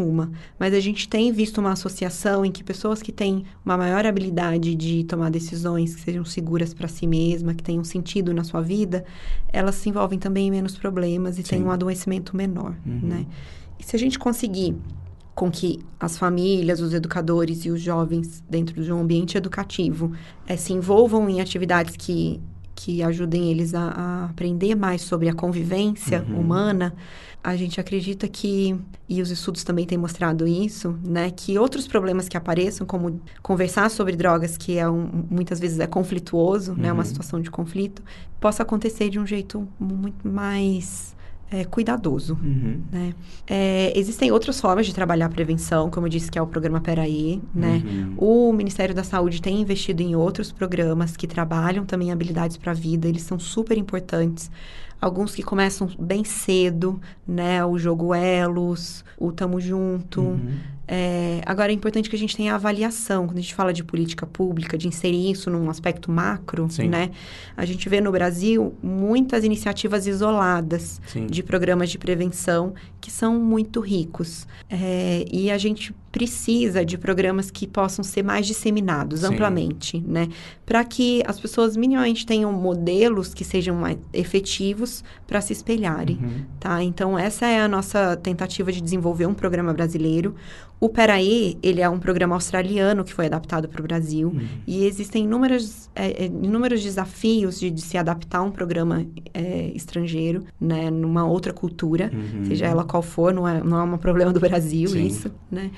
Mas a gente tem visto uma associação em que pessoas que têm uma maior habilidade de tomar decisões que sejam seguras para si mesma, que tenham sentido na sua vida, elas se envolvem também em menos problemas e têm um adoecimento menor, né? E se a gente conseguir com que as famílias, os educadores e os jovens dentro de um ambiente educativo se envolvam em atividades que ajudem eles a aprender mais sobre a convivência humana, a gente acredita que, e os estudos também têm mostrado isso, né, que outros problemas que apareçam, como conversar sobre drogas, que muitas vezes é conflituoso, né, uma situação de conflito, possa acontecer de um jeito muito mais cuidadoso, né? Existem outras formas de trabalhar a prevenção, como eu disse, que é o programa Peraí, né? O Ministério da Saúde tem investido em outros programas que trabalham também habilidades para a vida, eles são super importantes. Alguns que começam bem cedo, né? O Jogo Elos, o Tamo Junto. Agora, é importante que a gente tenha avaliação. Quando a gente fala de política pública, de inserir isso num aspecto macro, né? A gente vê no Brasil muitas iniciativas isoladas de programas de prevenção que são muito ricos. E a gente precisa de programas que possam ser mais disseminados amplamente, né? Para que as pessoas minimamente tenham modelos que sejam mais efetivos para se espelharem, tá? Então, essa é a nossa tentativa de desenvolver um programa brasileiro. O Peraí, ele é um programa australiano que foi adaptado para o Brasil. E existem inúmeros desafios de se adaptar a um programa estrangeiro, né? Numa outra cultura, seja ela qual for, não é um problema do Brasil isso, né?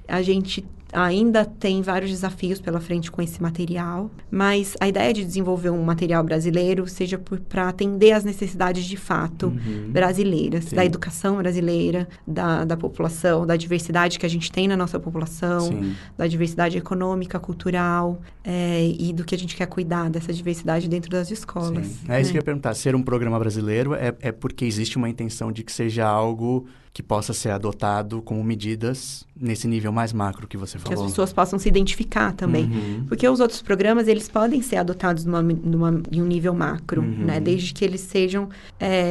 A gente ainda tem vários desafios pela frente com esse material, mas a ideia de desenvolver um material brasileiro seja para atender às necessidades de fato brasileiras, da educação brasileira, da população, da diversidade que a gente tem na nossa população, da diversidade econômica, cultural, e do que a gente quer cuidar dessa diversidade dentro das escolas. É isso que eu ia perguntar. Ser um programa brasileiro é porque existe uma intenção de que seja algo que possa ser adotado como medidas nesse nível mais macro que você falou. Que as pessoas possam se identificar também. Porque os outros programas, eles podem ser adotados em um nível macro, né? Desde que eles sejam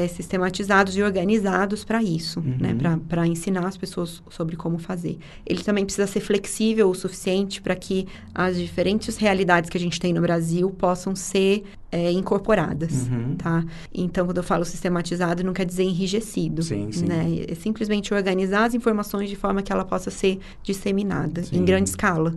sistematizados e organizados para isso, né? Para ensinar as pessoas sobre como fazer. Ele também precisa ser flexível o suficiente para que as diferentes realidades que a gente tem no Brasil possam ser incorporadas, tá? Então, quando eu falo sistematizado, não quer dizer enrijecido, né? É simplesmente organizar as informações de forma que ela possa ser disseminada em grande escala.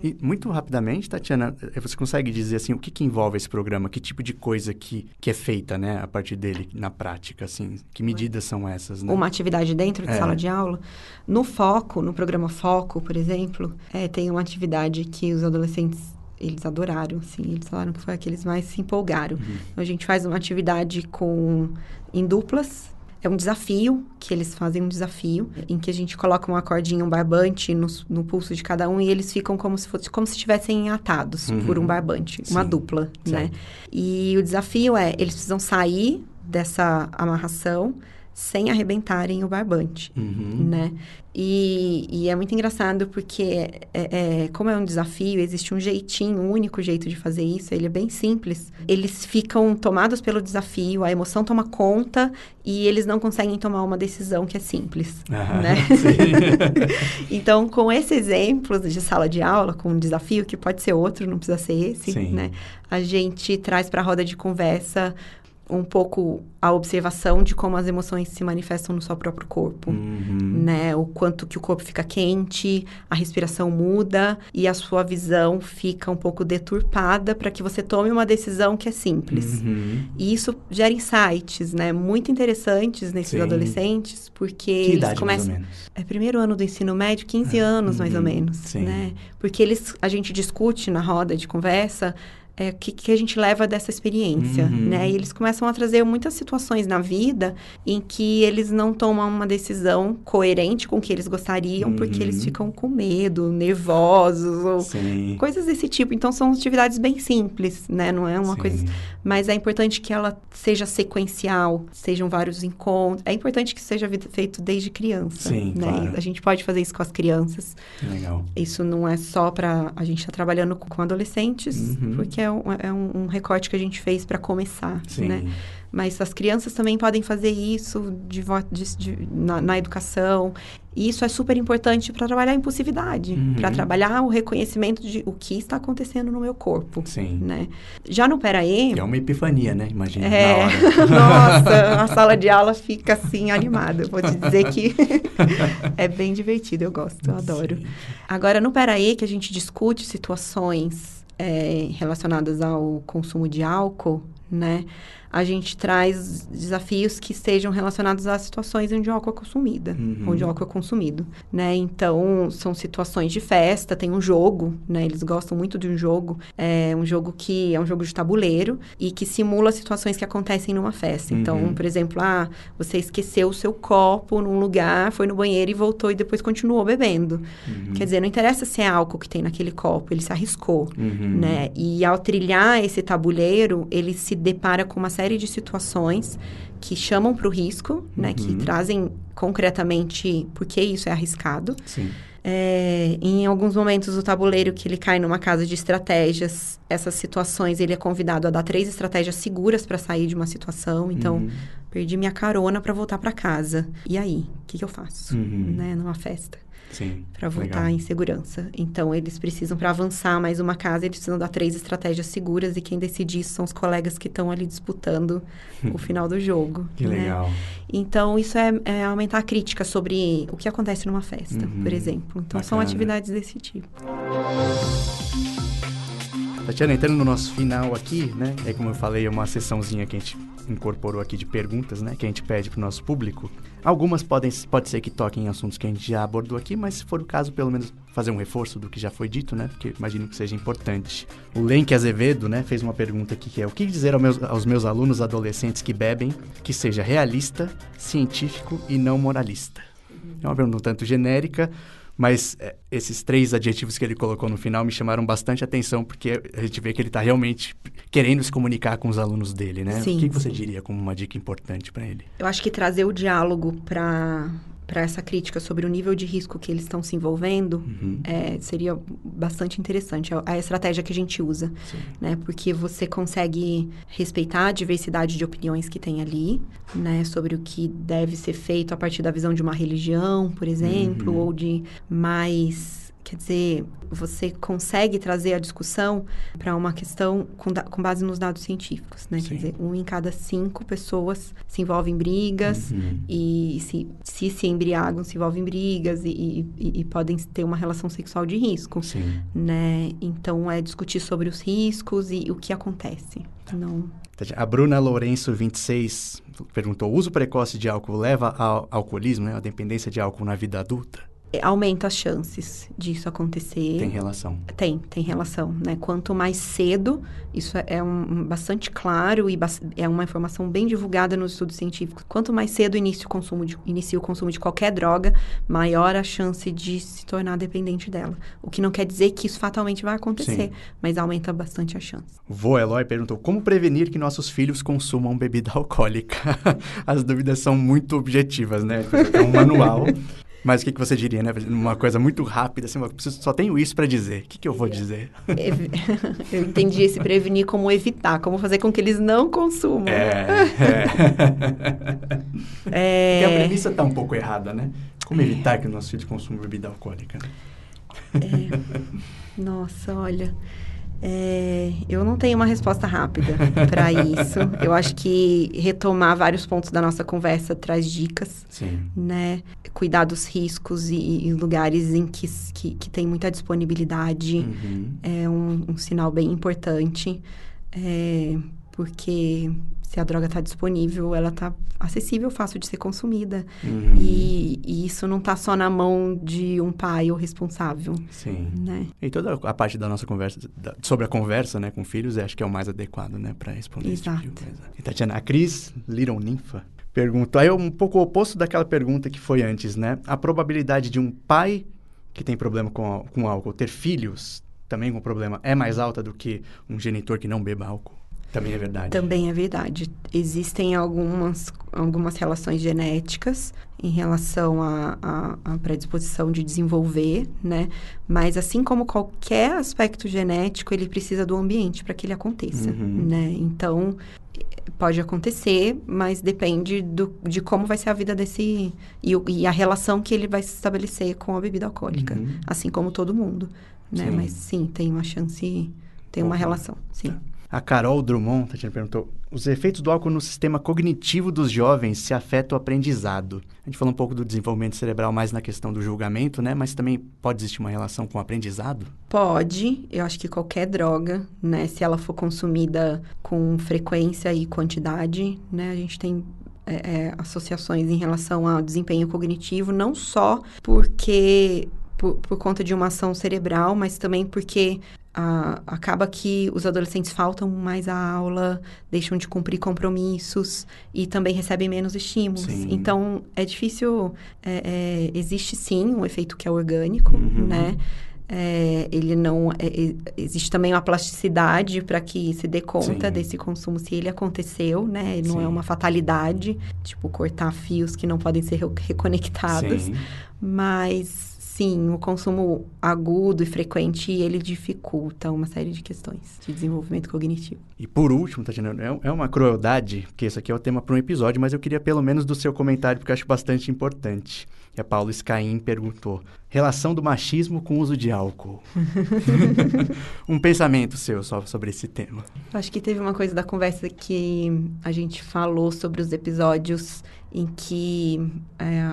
E muito rapidamente, Tatiana, você consegue dizer assim, o que envolve esse programa? Que tipo de coisa que é feita, né, a partir dele na prática, assim? Que medidas são essas, né? Uma atividade dentro de sala de aula? No programa Foco, por exemplo, tem uma atividade que os adolescentes eles adoraram, assim, eles falaram que foi a que eles mais se empolgaram. Então, a gente faz uma atividade em duplas. É um desafio, que eles fazem um desafio, em que a gente coloca uma cordinha, um barbante no pulso de cada um e eles ficam como se estivessem atados por um barbante, uma dupla, né? E o desafio eles precisam sair dessa amarração sem arrebentarem o barbante, né? E é muito engraçado porque, como é um desafio, existe um único jeito de fazer isso, ele é bem simples. Eles ficam tomados pelo desafio, a emoção toma conta e eles não conseguem tomar uma decisão que é simples, né? Então, com esses exemplos de sala de aula, com um desafio, que pode ser outro, não precisa ser esse, né? A gente traz para a roda de conversa um pouco a observação de como as emoções se manifestam no seu próprio corpo, né? O quanto que o corpo fica quente, a respiração muda e a sua visão fica um pouco deturpada para que você tome uma decisão que é simples. E isso gera insights, né? Muito interessantes nesses adolescentes, porque que eles idade, começam... mais ou menos? Primeiro ano do ensino médio, 15 anos, mais ou menos, né? Porque a gente discute na roda de conversa o que a gente leva dessa experiência, né? E eles começam a trazer muitas situações na vida em que eles não tomam uma decisão coerente com o que eles gostariam, porque eles ficam com medo, nervosos, ou coisas desse tipo. Então, são atividades bem simples, né? Não é uma coisa... Mas é importante que ela seja sequencial, sejam vários encontros. É importante que seja feito desde criança, né? Claro. A gente pode fazer isso com as crianças. Legal. Isso não é só para... A gente está trabalhando com adolescentes, porque um recorte que a gente fez para começar, Sim. né? Mas as crianças também podem fazer isso na educação. E isso é super importante para trabalhar a impulsividade, para trabalhar o reconhecimento de o que está acontecendo no meu corpo. Sim. Né? Já no Peraí... Que é uma epifania, né? Imagina, na hora. Nossa, a sala de aula fica assim, animada. Eu vou te dizer que é bem divertido, eu gosto, eu adoro. Sim. Agora, no Peraí, que a gente discute situações relacionadas ao consumo de álcool, né? A gente traz desafios que estejam relacionados às situações onde o álcool é consumido, onde o álcool é consumido, né? Então, são situações de festa, tem um jogo, né? Eles gostam muito de um jogo que é um jogo de tabuleiro e que simula situações que acontecem numa festa. Então, por exemplo, você esqueceu o seu copo num lugar, foi no banheiro e voltou e depois continuou bebendo. Quer dizer, não interessa se é álcool que tem naquele copo, ele se arriscou, né? E ao trilhar esse tabuleiro, ele se depara com uma série de situações que chamam para o risco, né? Que trazem concretamente por que isso é arriscado. Sim. Em alguns momentos, o tabuleiro que ele cai numa casa de estratégias, essas situações, ele é convidado a dar 3 estratégias seguras para sair de uma situação. Então, perdi minha carona para voltar para casa. E aí? O que eu faço? Né? Numa festa. Sim, para voltar legal. em segurança. Então, eles precisam, para avançar mais uma casa, eles precisam dar 3 estratégias seguras e quem decide isso são os colegas que estão ali disputando o final do jogo. Que legal. Então, isso é aumentar a crítica sobre o que acontece numa festa, por exemplo. Então, são atividades desse tipo. Tatiana, entrando no nosso final aqui, né? Como eu falei, é uma sessãozinha que a gente incorporou aqui de perguntas, né? Que a gente pede para o nosso público. Algumas pode ser que toquem em assuntos que a gente já abordou aqui, mas se for o caso, pelo menos fazer um reforço do que já foi dito, né? Porque imagino que seja importante. O Lenk Azevedo, né? Fez uma pergunta aqui que é: o que dizer aos meus alunos adolescentes que bebem que seja realista, científico e não moralista? É uma pergunta um tanto genérica, mas esses 3 adjetivos que ele colocou no final me chamaram bastante atenção, porque a gente vê que ele está realmente querendo se comunicar com os alunos dele, né? Sim, o que você diria como uma dica importante para ele? Eu acho que trazer o diálogo para essa crítica sobre o nível de risco que eles estão se envolvendo seria bastante interessante. A estratégia que a gente usa, né? Porque você consegue respeitar a diversidade de opiniões que tem ali, né? Sobre o que deve ser feito a partir da visão de uma religião, por exemplo, ou de mais... Quer dizer, você consegue trazer a discussão para uma questão com base nos dados científicos, né? Quer dizer, 1 em cada 5 pessoas se envolve em brigas e se embriagam, se envolvem em brigas e podem ter uma relação sexual de risco, né? Então, é discutir sobre os riscos e o que acontece. Não... A Bruna Lourenço, 26, perguntou: o uso precoce de álcool leva ao alcoolismo, né? A dependência de álcool na vida adulta? Aumenta as chances disso acontecer. Tem relação. Tem relação, né? Quanto mais cedo, isso é bastante claro e é uma informação bem divulgada nos estudos científicos. Quanto mais cedo inicia o consumo de qualquer droga, maior a chance de se tornar dependente dela. O que não quer dizer que isso fatalmente vai acontecer, mas aumenta bastante a chance. O vô Eloy perguntou: como prevenir que nossos filhos consumam bebida alcoólica? As dúvidas são muito objetivas, né? É um manual. Mas o que você diria, né? Uma coisa muito rápida, assim, só tenho isso para dizer. O que eu vou dizer? Eu entendi esse prevenir como evitar, como fazer com que eles não consumam. Porque a premissa está um pouco errada, né? Como evitar que os nossos filhos consumam bebida alcoólica? Nossa, olha... eu não tenho uma resposta rápida para isso. Eu acho que retomar vários pontos da nossa conversa traz dicas, né? Cuidar dos riscos e lugares em que tem muita disponibilidade é um sinal bem importante, porque se a droga está disponível, ela está acessível, fácil de ser consumida. E isso não está só na mão de um pai ou responsável. Né? E toda a parte da nossa conversa, sobre a conversa, né, com filhos, acho que é o mais adequado, né, para responder esse tipo de coisa. E Tatiana, a Cris Little Ninfa perguntou, aí um pouco o oposto daquela pergunta que foi antes, né? A probabilidade de um pai que tem problema com álcool ter filhos também com problema é mais alta do que um genitor que não beba álcool? Também é verdade. Também é verdade. Existem algumas relações genéticas em relação à predisposição de desenvolver, né? Mas assim como qualquer aspecto genético, ele precisa do ambiente para que ele aconteça, né? Então, pode acontecer, mas depende de como vai ser a vida desse... E a relação que ele vai se estabelecer com a bebida alcoólica. Assim como todo mundo, né? Sim. Mas sim, tem uma chance... Tem uma relação, sim. A Carol Drummond, Tatiana, perguntou: os efeitos do álcool no sistema cognitivo dos jovens se afetam o aprendizado? A gente falou um pouco do desenvolvimento cerebral mais na questão do julgamento, né? Mas também pode existir uma relação com o aprendizado? Pode. Eu acho que qualquer droga, né? Se ela for consumida com frequência e quantidade, né? A gente tem associações em relação ao desempenho cognitivo, não só porque... Por conta de uma ação cerebral, mas também porque acaba que os adolescentes faltam mais à aula, deixam de cumprir compromissos e também recebem menos estímulos. Sim. Então, é difícil... existe, sim, um efeito que é orgânico, né? Ele não... existe também uma plasticidade para que se dê conta desse consumo, se ele aconteceu, né? Ele não é uma fatalidade, tipo, cortar fios que não podem ser reconectados. Sim. Mas... Sim, o consumo agudo e frequente, ele dificulta uma série de questões de desenvolvimento cognitivo. E por último, Tatiana, é uma crueldade, porque isso aqui é o tema para um episódio, mas eu queria pelo menos do seu comentário, porque eu acho bastante importante. E a Paula Scaim perguntou: relação do machismo com o uso de álcool. Um pensamento seu só sobre esse tema. Acho que teve uma coisa da conversa que a gente falou sobre os episódios em que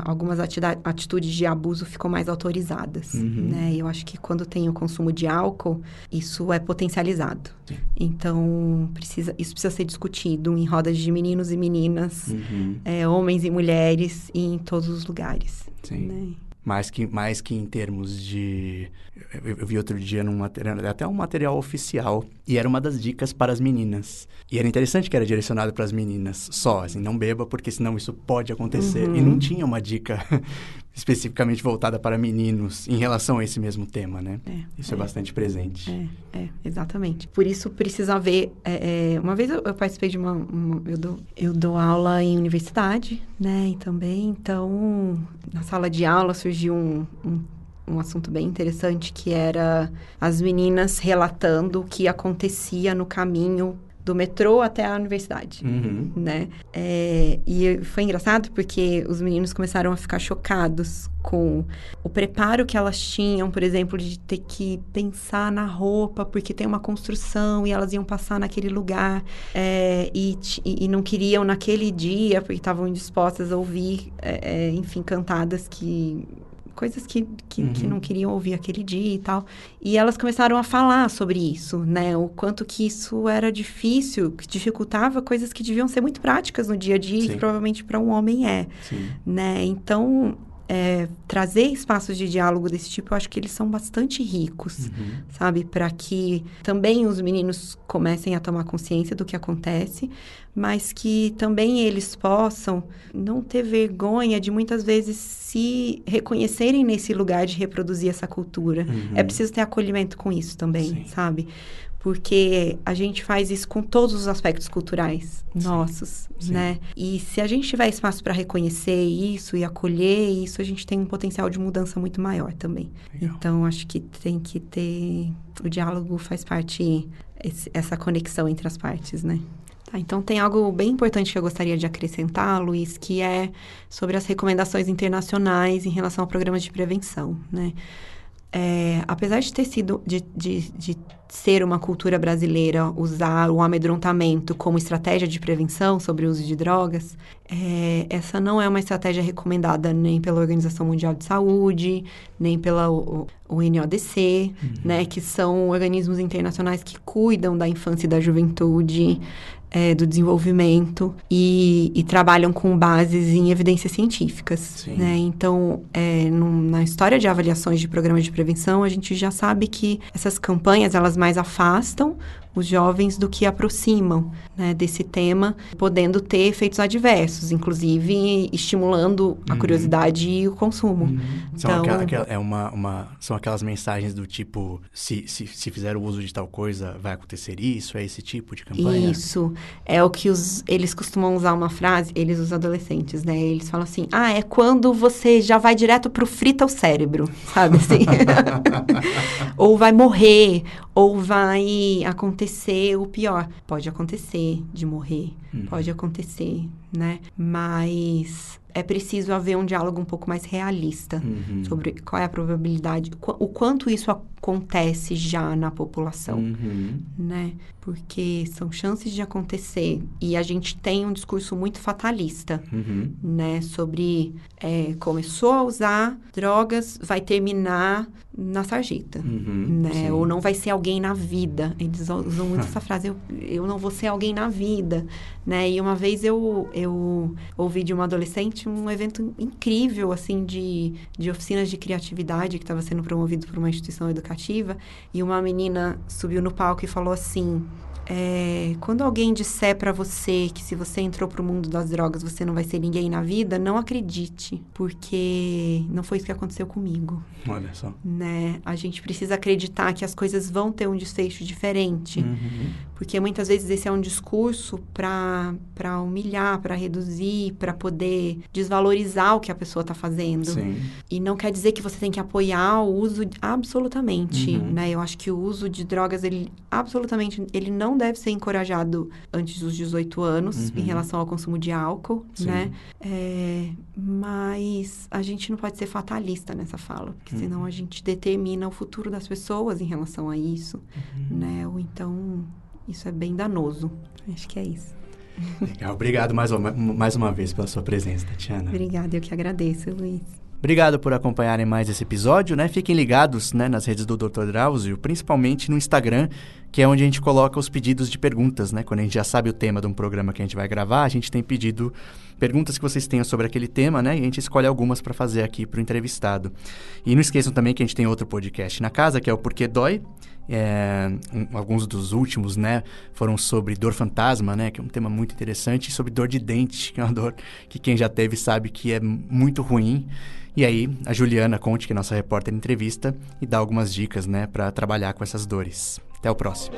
algumas atitudes de abuso ficam mais autorizadas, né? Eu acho que quando tem o consumo de álcool, isso é potencializado. Sim. Então, isso precisa ser discutido em rodas de meninos e meninas, homens e mulheres, e em todos os lugares. Sim. Né? Mais que em termos de... Eu vi outro dia num material, até um material oficial, e era uma das dicas para as meninas. E era interessante que era direcionado para as meninas só, assim, não beba, porque senão isso pode acontecer. E não tinha uma dica especificamente voltada para meninos em relação a esse mesmo tema, né? Isso é bastante presente. Exatamente. Por isso precisa haver... uma vez eu participei de eu dou aula em universidade, né? E também, então, na sala de aula surgiu um assunto bem interessante, que era as meninas relatando o que acontecia no caminho do metrô até a universidade, né? E foi engraçado porque os meninos começaram a ficar chocados com o preparo que elas tinham, por exemplo, de ter que pensar na roupa, porque tem uma construção e elas iam passar naquele lugar, e não queriam naquele dia, porque estavam indispostas a ouvir, enfim, cantadas coisas que não queriam ouvir aquele dia e tal. E elas começaram a falar sobre isso, né? O quanto que isso era difícil, que dificultava coisas que deviam ser muito práticas no dia a dia, e que provavelmente para um homem né? Então, trazer espaços de diálogo desse tipo, eu acho que eles são bastante ricos, sabe? Para que também os meninos comecem a tomar consciência do que acontece, mas que também eles possam não ter vergonha de muitas vezes se reconhecerem nesse lugar de reproduzir essa cultura. É preciso ter acolhimento com isso também, sabe? Porque a gente faz isso com todos os aspectos culturais nossos, né? E se a gente tiver espaço para reconhecer isso e acolher isso, a gente tem um potencial de mudança muito maior também. Legal. Então, acho que tem que ter... O diálogo faz parte, essa conexão entre as partes, né? Tá, então, tem algo bem importante que eu gostaria de acrescentar, Luiz, que é sobre as recomendações internacionais em relação a programas de prevenção, né? Apesar de ter sido, de ser uma cultura brasileira usar o amedrontamento como estratégia de prevenção sobre o uso de drogas, essa não é uma estratégia recomendada nem pela Organização Mundial de Saúde, nem pela UNODC, né, que são organismos internacionais que cuidam da infância e da juventude, do desenvolvimento e trabalham com bases em evidências científicas, né? Então, na história de avaliações de programas de prevenção, a gente já sabe que essas campanhas, elas mais afastam os jovens do que aproximam, né, desse tema, podendo ter efeitos adversos, inclusive estimulando a curiosidade e o consumo. São, Então, são aquelas mensagens do tipo, se fizer o uso de tal coisa, vai acontecer isso? É esse tipo de campanha? isso é o que eles costumam usar uma frase, eles, os adolescentes, né? Eles falam assim, é quando você já vai direto pro frita o cérebro, sabe assim? Ou vai morrer, ou vai acontecer o pior. Pode acontecer de morrer, pode acontecer, né? Mas é preciso haver um diálogo um pouco mais realista sobre qual é a probabilidade, o quanto isso acontece já na população, né? Porque são chances de acontecer. E a gente tem um discurso muito fatalista, né? Sobre começou a usar drogas, vai terminar na sarjeta, né? Sim. Ou não vai ser alguém na vida. Eles usam muito essa frase, eu não vou ser alguém na vida, né? E uma vez eu ouvi de uma adolescente um evento incrível, assim, de oficinas de criatividade que estava sendo promovido por uma instituição educativa, e uma menina subiu no palco e falou assim, quando alguém disser pra você que se você entrou pro mundo das drogas você não vai ser ninguém na vida, não acredite, porque não foi isso que aconteceu comigo. Olha só. Né? A gente precisa acreditar que as coisas vão ter um desfecho diferente, porque muitas vezes esse é um discurso para humilhar, para reduzir, para poder desvalorizar o que a pessoa está fazendo. Sim. E não quer dizer que você tem que apoiar o uso absolutamente, né? Eu acho que o uso de drogas, ele não deve ser encorajado antes dos 18 anos em relação ao consumo de álcool, né? Mas a gente não pode ser fatalista nessa fala, porque senão a gente determina o futuro das pessoas em relação a isso, né? Ou então, isso é bem danoso. Acho que é isso. Legal. Obrigado mais uma vez pela sua presença, Tatiana. Obrigada, eu que agradeço, Luiz. Obrigado por acompanharem mais esse episódio, né? Fiquem ligados, né, nas redes do Dr. Drauzio, principalmente no Instagram, que é onde a gente coloca os pedidos de perguntas, né? Quando a gente já sabe o tema de um programa que a gente vai gravar, a gente tem pedido perguntas que vocês tenham sobre aquele tema, né? E a gente escolhe algumas para fazer aqui para o entrevistado. E não esqueçam também que a gente tem outro podcast na casa, que é o Porquê Dói. Alguns dos últimos, né, foram sobre dor fantasma, né, que é um tema muito interessante, e sobre dor de dente, que é uma dor que quem já teve sabe que é muito ruim. E aí, a Juliana Conte, que é nossa repórter, entrevista e dá algumas dicas, né, para trabalhar com essas dores. Até o próximo.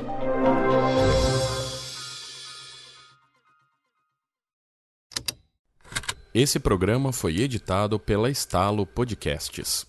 Esse programa foi editado pela Estalo Podcasts.